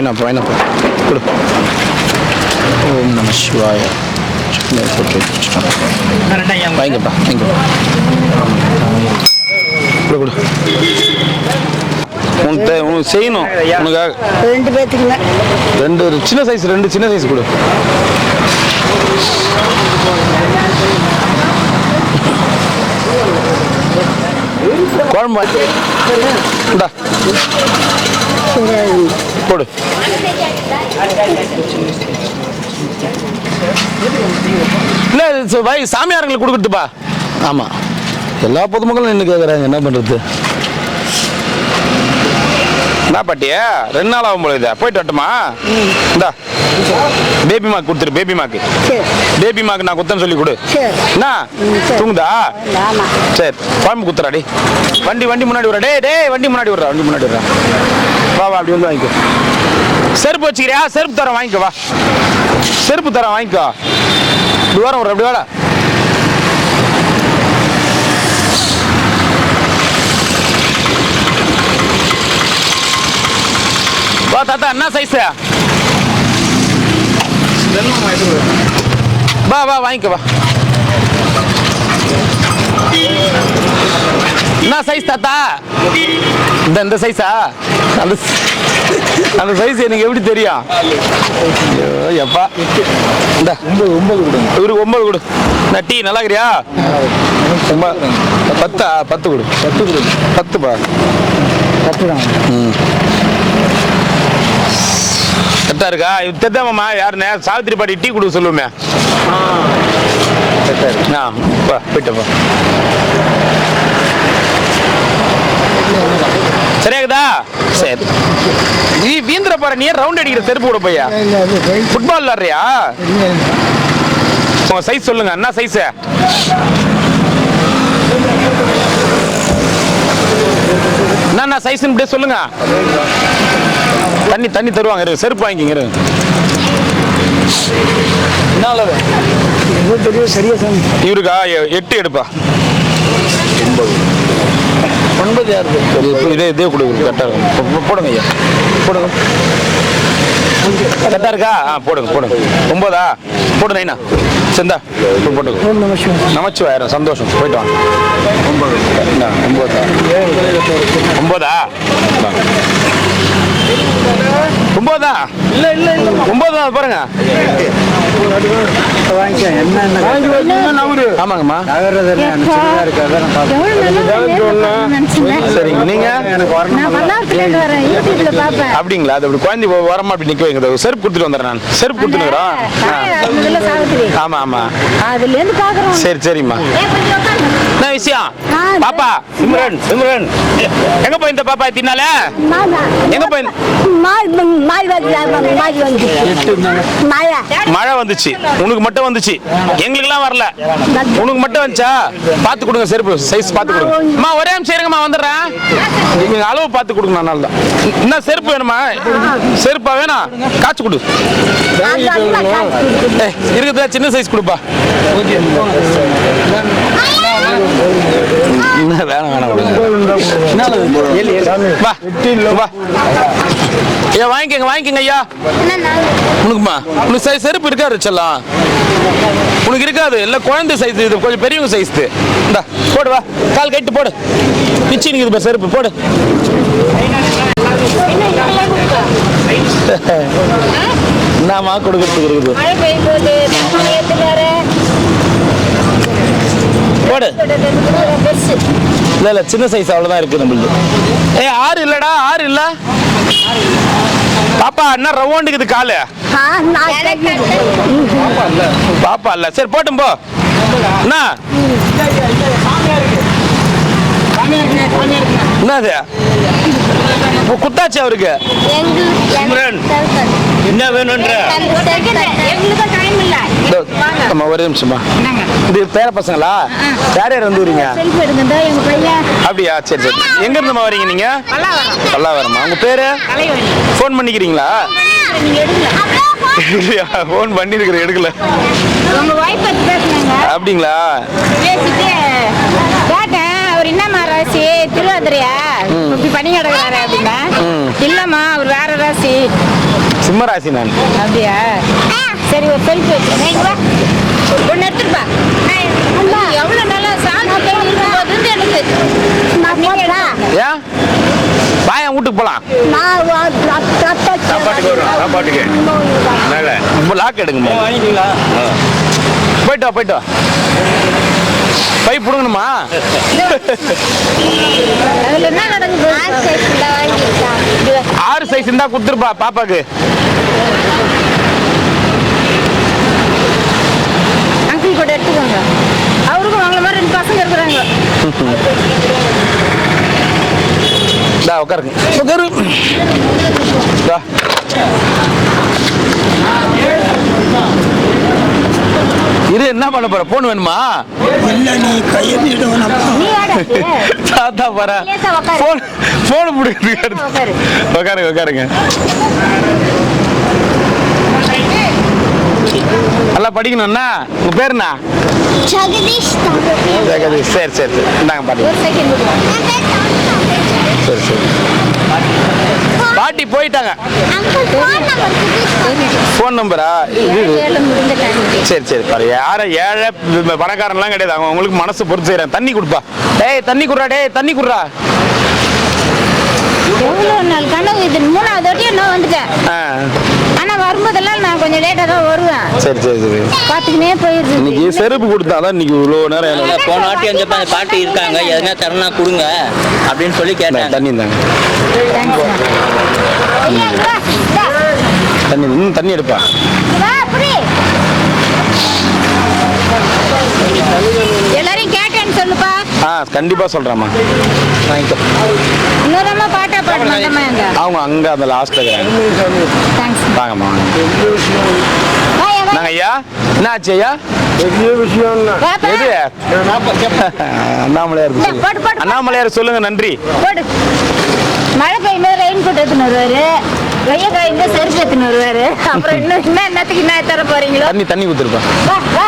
கொடு. ஓம் நம சிவாய. வாங்கிக்கப்பா கொடு. உனக்கு செய்யணும். உனக்காக 2 பேத்துக்குங்க. 2 சின்ன சைஸ். 2 சின்ன சைஸ் கொடு. குழம்பு இந்தா போடு. இல்லை சாமியாரங்களுக்கு கொடுக்குறதுப்பா. ஆமாம் எல்லா பொதுமக்களும் நின்று கேட்குறாங்க. என்ன பண்ணுறது? என்ன பாட்டியா 2 நாள் ஆகும் போல. இதை போயிட்டு வரட்டுமா? இந்தா பேபி மாக்கு கொடுத்துரு. பேபி மாக்கு நான் குத்தன்னு சொல்லி கொடு. என்ன தூங்குதா? சரி குழம்பு குத்துறாடி. வண்டி முன்னாடி விடுறா. டேய் வண்டி முன்னாடி விடுறா. வா அப்படி வந்து வாங்கிக்கோ. செருப்பு வச்சுக்கிறியா? செருப்பு தரேன் வாங்கிக்கோ வா. செருப்பு தரேன் வாங்கிக்கோ. இப்படி வர ஒரு அப்படி வாடா. வா தாத்தா, என்ன சைஸ்? வா வா வாங்கிக்க வா. என்ன சைஸ் தாத்தா? இந்த சைஸா? அந்த சைஸ் எனக்கு எப்படி தெரியும்? எப்பா இந்த 9 கொடு. இவருக்கு 9 கொடு. நான் டீ நல்லா இருக்கிறியா? 10 கொடு. 10பா. 10 தான். கரெக்டா இருக்கா? தெரியாமம்மா யாருன்னு சாவித்திரி பாட்டி டீ கொடுக்க சொல்லுவோமே. போயிட்டப்பா. சரியாகுதா? சரி. நீ வீந்திர பாரு, நீ ரவுண்ட் அடிக்கிற செருப்பு கூட பையா. ஃபுட்பால் விளாடுறியா? உங்க சைஸ் சொல்லுங்க, என்ன சைஸ்? என்ன சைஸ்ன்னு இப்படியே சொல்லுங்க. தண்ணி தருவாங்க. இருக்கு செருப்பு வாங்கிங்க. இவருக்கா 8 எடுப்பா. 9 யாரு? இதே கொடுங்க. கரெக்டா இருக்கும். போடுங்க ஐயா, போடுங்க. கரெக்டா இருக்கா? போடுங்க 9ஆ? போடு நைனா. சந்தா போட்டுங்க. நமச்சிவாயிரம். சந்தோஷம். போயிட்டு வாங்க. 9ஆ? 9ஆ? இல்ல 9 பாருங்க. ஆமாங்கம்மா. சரிங்க. நீங்க அப்படிங்களா? அது அப்படி குழந்தை வரமா அப்படி நிக்க வைங்க. செருப்பு கொடுத்துட்டு வந்துடுறேன். நான் செருப்பு கொடுத்துருக்கிறோம். ஆமா ஆமா. சரி சரிம்மா. என்ன விஷயம்? பாப்பா சிம்ரன் எங்க போய் இந்த பாப்பா தின்னால எங்க போய்? மழை வந்துச்சு. உனக்கு மட்டும் வந்துச்சு, எங்களுக்குலாம் வரல. உனக்கு மட்டும் வந்துச்சா? பாத்து கொடுங்க செருப்பு சைஸ் பாத்து கொடுங்க. அம்மா ஒரே நிமிஷம் இருங்கம்மா, வந்துடுறேன். நீங்க அளவு பாத்து கொடுங்க. அதனால தான். என்ன செருப்பு வேணுமா? செருப்பா வேணா? காய்ச்சி கொடு. இருக்குதா? சின்ன சைஸ் கொடுப்பா. வேணாம். வாங்கிக்கங்க ஐயா. உனக்குமா? உனக்கு செருப்பு இருக்காரு செல்லாம்? உனக்கு இருக்காது. இல்ல குழந்தை சைஸ். இது கொஞ்சம் பெரியவங்க சைஸ். இந்தா போடு. வா, கால் கட்டு போடு. பிச்சு நிக்குது செருப்பு. போடு. என்னமா கொடுக்கறதுக்கு இருக்குது? போடு. இல்ல சின்ன சைஸ் அவ்வளவுதான் இருக்கு நம்மளுக்கு. 6 இல்லடா? 6 இல்ல பாப்பா. என்ன ரவுண்டுக்குது காலு? பாப்பா இல்ல. சரி போட்டும் போ. என்ன என்னது குத்தாச்சு அவருக்கு? என்ன வேணும்ன்ற? ஒரு நிமிஷமா. இது பேர பசங்களா? யார் யார் வந்து வரீங்க? அப்படியா? சரி சரி. எங்க இருந்துமா வரீங்க நீங்க? பல்லாவரமா? உங்க பேரு? போன் பண்ணிக்கிறீங்களா? போன் பண்ணிருக்கிற எடுக்கல. அப்படிங்களா? அவர் என்னம்மா ராசி? திருவாதிரையா? இப்படி பண்ணி கிடக்குறாரு அப்படின்னா? இல்லம்மா, அவர் வேற ராசி. சிம்ம ராசி நான். அப்படியா? சரி, ஒரு செல்ஃபி வச்சுருங்க. ஒன்று எடுத்துருப்பா. எவ்வளோ நல்லா சாப்பிட்டு இருக்கும்போது எனக்கு ஏன் வாயா வீட்டுக்கு போலாம். சாப்பாட்டுக்கு லாக் எடுங்கம்மா. போயிட்டு வா. பை புடுங்கணுமா? அதில் என்ன நடக்குது? 6 சைஸ் இருந்தா கொடுத்துருப்பா பாப்பாக்கு. அங்கிள் கூட எடுத்துக்கோங்க. அவருக்கும் அவங்கள மாதிரி 2 பசங்க இருக்கிறாங்க. உட்காருங்க. இது என்ன பண்ண போற? போன் வேணுமா? தாத்தா பாரு. போன் உட்காருங்க. நல்லா படிக்கணும்னா உங்க பேர் என்ன? ஜெகதீஷ் ஜெகதீஷ். சரி சரி சரி இந்தாங்க பாட்டி. ஒரு செகண்ட் சரி சரி பாட்டி போயிட்டாங்க. ஃபோன் நம்பரா இது? சரி சரி பாரு, யாரும் ஏழை பணக்காரன்லாம் கிடையாது, அவங்க உங்களுக்கு மனசு பொறுத்து செய்யறேன். தண்ணி கொடுப்பா. டேய் தண்ணி குடுறா, டேய் தண்ணி குடுறா. எவ்வளோ நாள் கனவு இது, 3வது வாட்டி என்ன வந்துட்டேன். ஆனா வரும்போதெல்லாம் நான் கொஞ்சம் லேட்டா தான் வருவேன். சரி சரி சரி பாத்துக்கினே போயிருது. இன்னைக்கு செருப்பு கொடுத்தாதான் இன்னைக்கு இவ்வளோ நேரம். போன வாட்டி அந்த பாட்டி இருக்காங்க, எதுனா தரனா கொடுங்க அப்படின்னு சொல்லி கேட்டேன். தண்ணி தாங்க. தண்ணி இன்னும் தண்ணி எடுப்பா. எல்லாரையும் கேட்டேன்னு சொல்லுப்பா. கண்டிப்பா சொல்றேம்மா. வாங்கிக்கோ. இன்னொரு பாட்டா பாட மாட்டோமா எங்க? அவங்க அங்க அந்த லாஸ்ட்ல இருக்காங்க. தேங்க்ஸ். வாங்கம்மா. நாங்க ஐயா என்ன ஆச்சு ஐயா? பெரிய விஷயம் எது? அண்ணாமலையார் சொல்லுங்க. அண்ணாமலையார் சொல்லுங்க. நன்றி. போடு. மழை பெய்யும்போது ரெயின் கோட் எடுத்துன்னு வருவாரு, வெய்ய காய்ந்த செருப்பு எடுத்துன்னு வருவாரு. அப்புறம் இன்னும் என்னத்துக்கு என்ன தர போறீங்களோ? தண்ணி தண்ணி ஊத்துருப்பா. வா வா.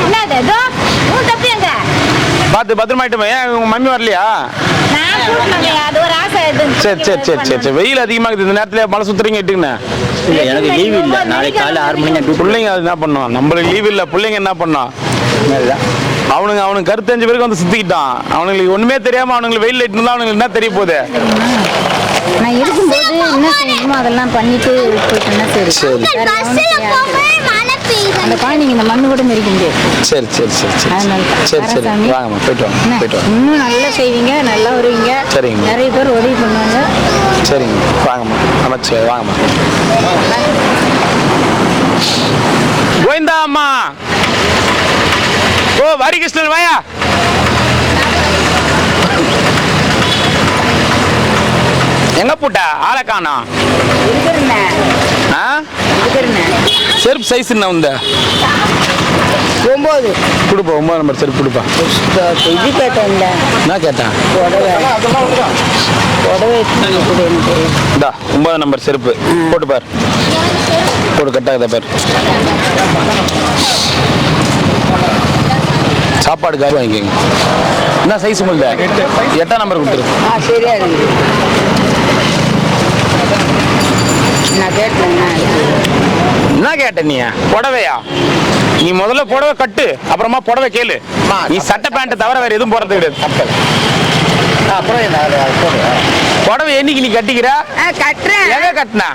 என்னது இதோ உன் தப்பி எங்க? பார்த்து பத்திரமாயிட்டுமா. ஏன் உங்க மம்மி வரலையா? நான் கூப்பிட்டேங்க, அது ஒரு ஆசை. சரி சரி சரி சரி சரி வெயில் அதிகமாக இருக்குது இந்த நேரத்தில் மழை சுத்துறீங்க இட்டுங்கண்ணே. இல்லை எனக்கு லீவ் இல்லை, நாளைக்கு காலைல 6 மணிக்கு பிள்ளைங்க அது என்ன பண்ணோம்? நம்மளுக்கு லீவ் இல்லை, பிள்ளைங்க என்ன பண்ணோம்? அவனுக்கு கருத்தஞ்சு பேருக்கு வந்து சுத்திக்கிட்டான். அவனுங்களுக்கு ஒண்ணுமே தெரியாம அவனுங்களுக்கு வெயில் லைட் இருந்தா அவனுங்களுக்கு என்ன தெரிய போகுது? நான் இருக்கும்போது என்ன செய்யணுமோ அதெல்லாம் பண்ணிட்டு போயிட்டேன்னா சரி. அந்த குழந்தைங்க இந்த மண்ணு கூட மெரிக்க முடியாது. சரி சரி சரி சரி சரி சரி வாங்கம்மா, போயிட்டு வாங்க போயிட்டு வாங்க. இன்னும் நல்லா செய்வீங்க, நல்லா வருவீங்க. சரிங்க. நிறைய பேர் உதவி பண்ணுவாங்க. சரிங்க வாங்கம்மா. அமைச்சு வாங்கம்மா. கோவிந்தா அம்மா. ஓ வாரிகிருஷ்ணன் வாயா. எங்க போட்டா ஆளை காணோம். செருப்பு சைஸ் என்ன உந்த? 9 கொடுப்பா. 9 நம்பர் செருப்பு கொடுப்பா. இது கேட்டேன்ல, என்ன கேட்டான்? புடவை இந்தா 9 நம்பர் செருப்பு போட்டு பாரு. போட்டு கட்டாத பாரு. சாப்பாடு காய் வாங்கிக்கோங்க. என்ன சைஸ் உங்களுக்கு? 8ஆம் நம்பர் கொடுத்துரு. சரியா இருக்குது. நான் கேட்டேன். என்ன கேட்ட நீ? புடவையா? நீ முதல்ல புடவை கட்டு, அப்புறமா புடவை கேளு. நீ சட்டை பேண்ட் தவிர வேற எதுவும் போறது கிடையாது. புடவை என்னைக்கு நீ கட்டிக்கிற? கட்டுறேன். எங்க கட்டினா?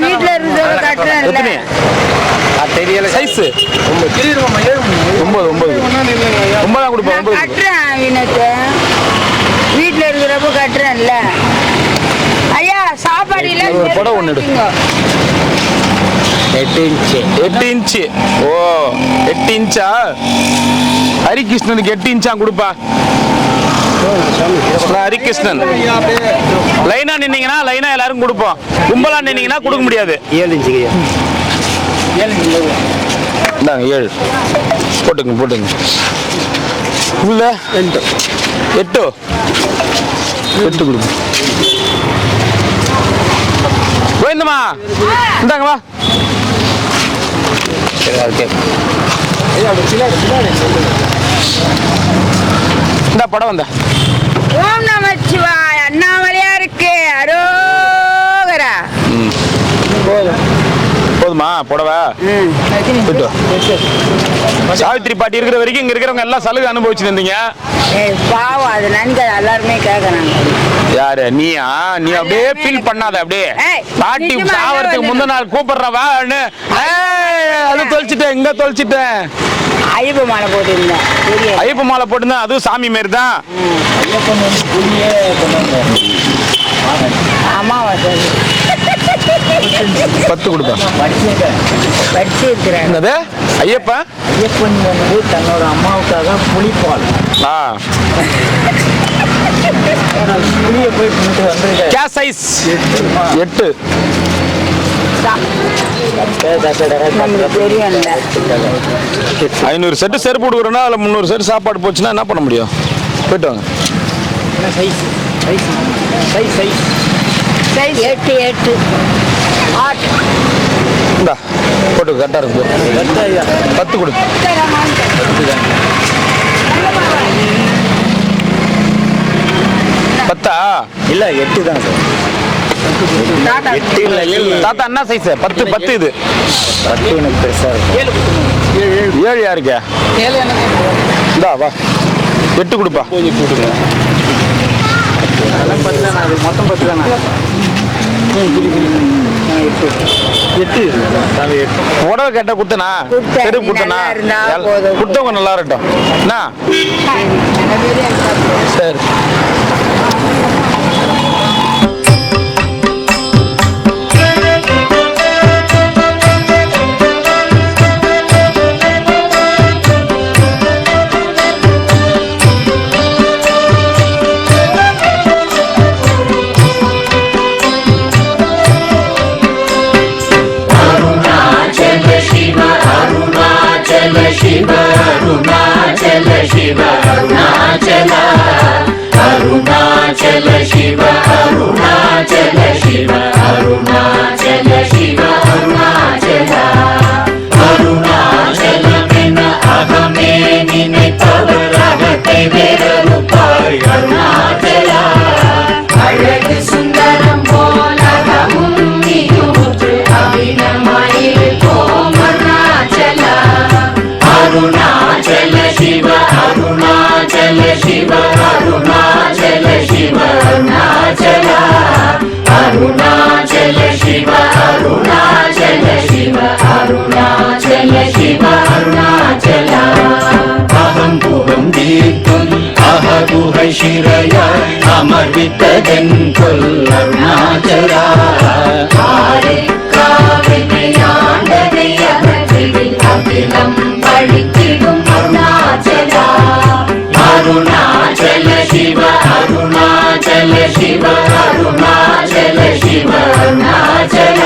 வீட்டுல இருந்து கட்டுறேன். தெரியல சைஸ் 9 9 கொடுப்பா. 9 கட்டுறேன். வீட்டுல இருக்கிறப்ப கட்டுறேன்ல ஐயா. சாப்பாடு இல்ல. புடவை ஒண்ணு எடு. 8 இன்ச்சு. ஓ 8 இன்ச்சா? ஹரிகிருஷ்ணனுக்கு 8 இன்ச்சா கொடுப்பா. ஹரிகிருஷ்ணன் லைனா நின்னீங்கன்னா லைனா எல்லாரும் கொடுப்போம். கும்பலா நின்னீங்கன்னா கொடுக்க முடியாது. 7 இன்ச்சு. 7 போட்டுங்க. உள்ள 8 கொடுங்க. கோவிந்தம்மா இந்தாங்க வா. இந்த படம் வந்த ஓம் நமச்சிவாய. அண்ணாமலையாருக்கு அரோகரா. போதுமா புடவை? சாவித்திரி பாட்டி இருக்கிற வரைக்கும் இங்க இருக்கிறவங்க எல்லாம் சலுகை அனுபவிச்சு இருந்தீங்க. பாவம், அது நன்கு எல்லாருமே கேட்கறாங்க. யாரு நீயா? நீ அப்படியே ஃபீல் பண்ணாத. அப்படியே பாட்டி சாவறதுக்கு முந்தின நாள் கூப்பிடுறவா. அது தொலைச்சிட்டேன், இங்க தொலைச்சிட்டேன். ஐயப்ப மாலை போட்டுருந்தேன். ஐயப்ப மாலை போட்டுருந்தேன். அதுவும் சாமி மாரி தான். அமாவாசை 10 கொடுப்பேன். படிச்சு இருக்கிறேன். என்னது? ஐயப்பன் வந்து தன்னோட அம்மாவுக்காக புளிப்பால் புளியை போய் பண்ணிட்டு வந்து கே சைஸ் 8 தெரியும்ல. 500 செட்டு செருப்பு கொடுக்குறோன்னா அதில் 300 செட்டு சாப்பாடு போச்சுன்னா என்ன பண்ண முடியும்? போயிட்டு வாங்க. சைஸ் 8 இந்தா போட்டு கரெக்டாக இருக்கு 10 கொடு. பத்தா இல்ல 8 தான் சார். 8 இல்ல தாத்தா என்ன சைஸ்? 10 இது 10 எனக்கு பெருசா இருக்கு. 7 யாருக்கா? இந்தா வா 8 கொடுப்பா. மொத்தம் 10 தானே. 8 உடவை கேட்ட குத்தனா தெரு குத்தனா குத்தவங்க நல்லா இருக்கட்டும் என்ன சரி. ಶಿರಯ ಅಮರ್ವಿತದೆನ್ಕೊಲ್ ಅರುಣಾಚಲ அகிலம் பழித்திடும் அருணாச்சல அருணாச்சல சிவ அருணாச்சல சிவ அருணாச்சல சிவ அருணாச்சல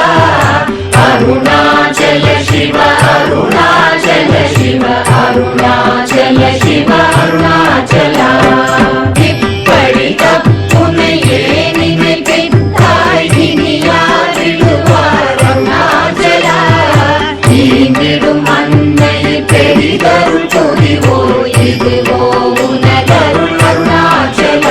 அருணாச்சல சிவ அருணாச்சல சிவ அருணாச்சல சிவ அருணாச்சல இப்படி தப்புனையே நினைத்தாய் இனி யாரிடுவார் அருணாச்சல ஈந்திடும் அன்னை பெரிதருள் புரிவோ இதுவோ உனதருள் அருணாச்சல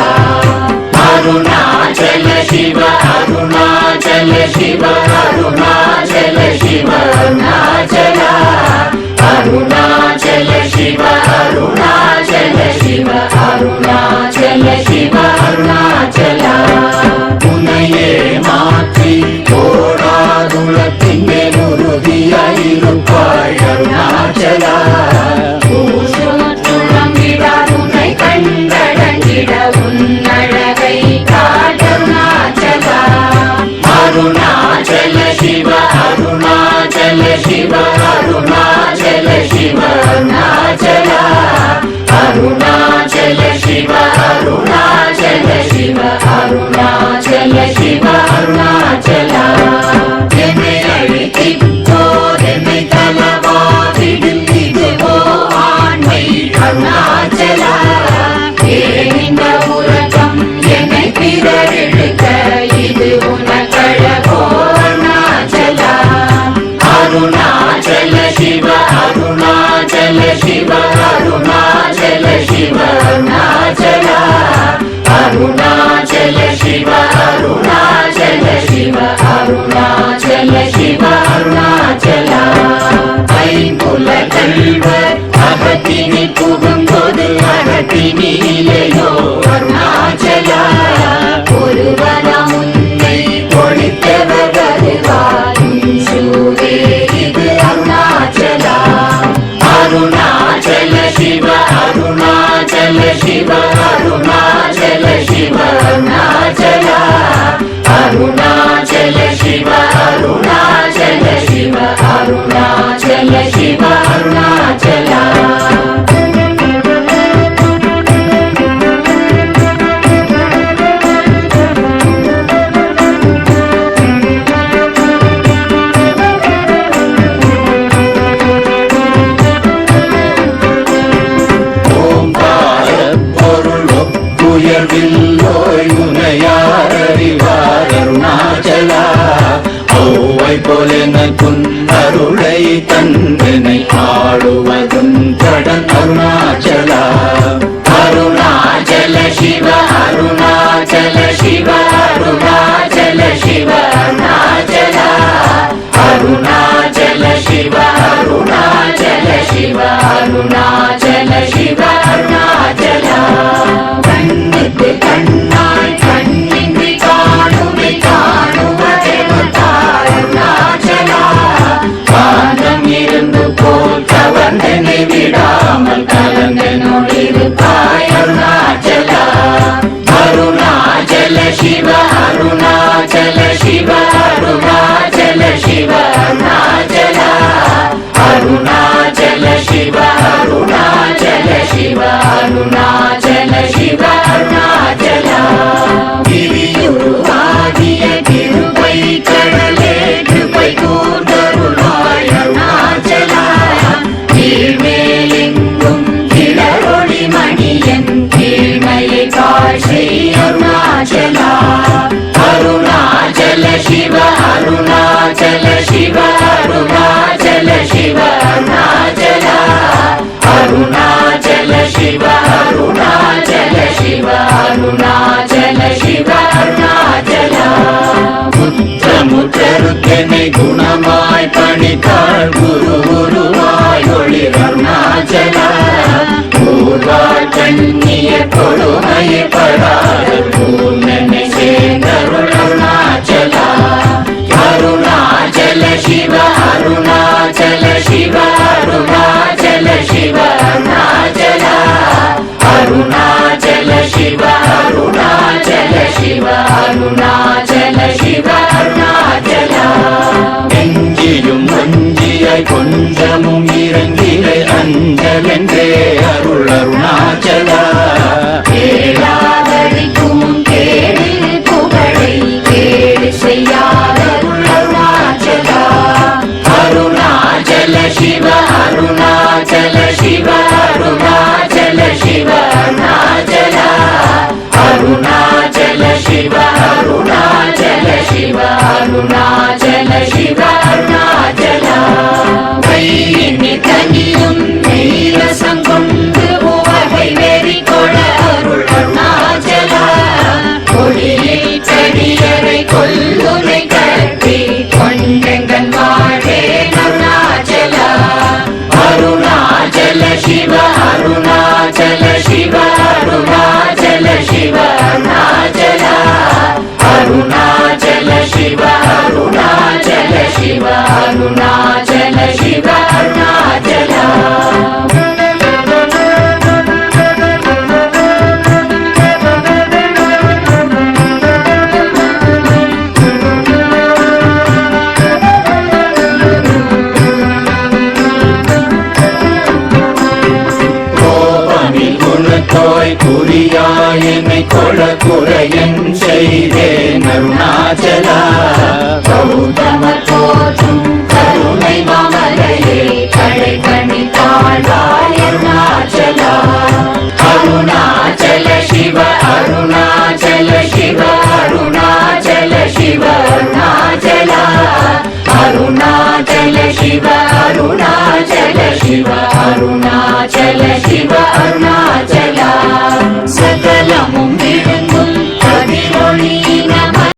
அருணாச்சல சிவ அருணாச்சல சிவ அருணாச்சல சிவ அருணாச்சல அருணாச்சல சிவ அருணாச்சல சிவ அருணாச்சல சிவ அருணாச்சல உன்னையே மாற்றி ஓடாதுலத்தின் உறுதியாயிருப்பாய் அருணாச்சல உன்னை கண்டடங்கிட உன்னழகை காட்டருணாச்சல அருணாச்சல சிவ அருணாச்சல சிவ அருணாச்சல சிவ அருணாச்சல அருணாச்சல சிவ அருணாச்சல சிவ அருணாச்சல சிவ அருணாச்சல என்னை அழித்திப்போதென்னை தலவாதிடில் இதுவோ ஆண்மை அருணாச்சல ஏனிந்த உலகம் என்னை பிறரெடுக்க இது உனக்கழகோ அருணாச்சல அருணாச்சல சிவ அருணாச்சல சிவ அருணாச்சல சிவ அருணாச்சல அருணாச்சல சிவ அருணாச்சல சிவ அருணாச்சல சிவ அருணாச்சல ஐம்புல கல்வர் அகத்தினி புகும்போது அகத்தினியிலையோ அருணாச்சல ஒருவரம் உன்னை ஒழித்தவர் வருவார் சூரே இது அருணாச்சல அருணாச்சல சிவ அருணாச்சல சிவ அருணாச்சல சிவ அருணாச்சல அருணாச்சல சிவ அருணாச்சல சிவ அருணாச்சல சிவ அருணாச்சல உயர்வில்லோய் உனையார் அறிவார் அருணாச்சல ஔவை போலெனக்குன் அருளை தந்தனை ஆடுவதும் கடன் அருணாச்சலா அருணாச்சல சிவ அருணாச்சல சிவ அருணாச்சல சிவ அருணாச்சலா அருணாச்சல சிவ அருணாச்சல சிவ அருணாச்சல சிவ அருணாச்சலா கண்ணுக்கு கண்ணாய் கண்ணின்றி காணுமை காணுவதெமதாய் அருணாச்சலா காந்தம் இருந்து போல் கவர்ந்தனை விடாமல் கலந்தனோடிருப்பாய் அருணாச்சலா அருணாச்சல சிவ அருணாச்சல சிவ அருணாச்சல சிவ அருணாச்சலா அருணாச்சல சிவ அருணாச்சல சிவ அருணாச்சல சிவ அருணாச்சலா கிரியுருவாகிய கிருபை கடலே கிருபை கூர்ந்தருளாய் அருணாச்சலா கீழ்மேலெங்கும் கிளரொளி மணியன் கீழ்மையை காட்சி அருணாச்சலா அருணாச்சல சிவ அருணாச்சல சிவ அருணாச்சல சிவ அருணாச்சலா அருணாச்சல சிவ அருணாச்சல சிவ அருணாச்சல சிவ அருணாச்சலா முற்றமுற்றருக்கெனை குணமாய் பணித்தாள் குரு குருவாய் ஒளி அருணாச்சலா ஊர்வாழ் கண்ணிய கொடுமையை படாத பூர்ணனை சேர்ந்தருள் அருணாச்சலா அருணாச்சல சிவ அருணாச்சல சிவ அருணாச்சல சிவ அருணாச்சலா அருணாச்சல சிவ அருணாச்சல சிவ அருணாச்சல சிவ அருணாச்சலா எஞ்சியும் வஞ்சியாய் கொஞ்சமும் இறங்கிலை அஞ்சலென்றே அருள் அருணாச்சலா கேளாதடிக்கும் கேடு புகழை கேடு செய்யாத அருணாச்சலா அருணாச்சல சிவ அருணாச்சல சிவ அருணாச்சல சிவ அருணாச்சலா அருணாச்சல சிவ அருணாச்சல சிவ அருணாச்சல சிவ அருணாச்சலா கையினி தனியும் நீரசம் கொண்டு உவகை வெறி கொள அருள் அருணாச்சலா கொடியில் செடியரை கொல்லுரை கட்டி கொண்டெங்கன் வாழே அருணாச்சலா அருணாச்சல சிவ அருணாச்சல சிவ அருணாச்சல சிவ அருணாச்சலா அருணாச்சல சிவ அருணாச்சல சிவ அருணாச்சல சிவ அருணாச்சலா குணத்தோய் குறியாயனை கொள குறையன் செய்தேன் அருணாச்சலா கௌதம தோற்றும் கருணை மாமலையே கடை கணி தாழ்வாய் அருணாச்சலா அருணாச்சல சிவ அருணாச்சல சிவ அருணாச்சல சிவ அருணாச்சலா அருணாச்சல சிவ அருணாச்சல சிவ அருணாச்சல சிவ அருணா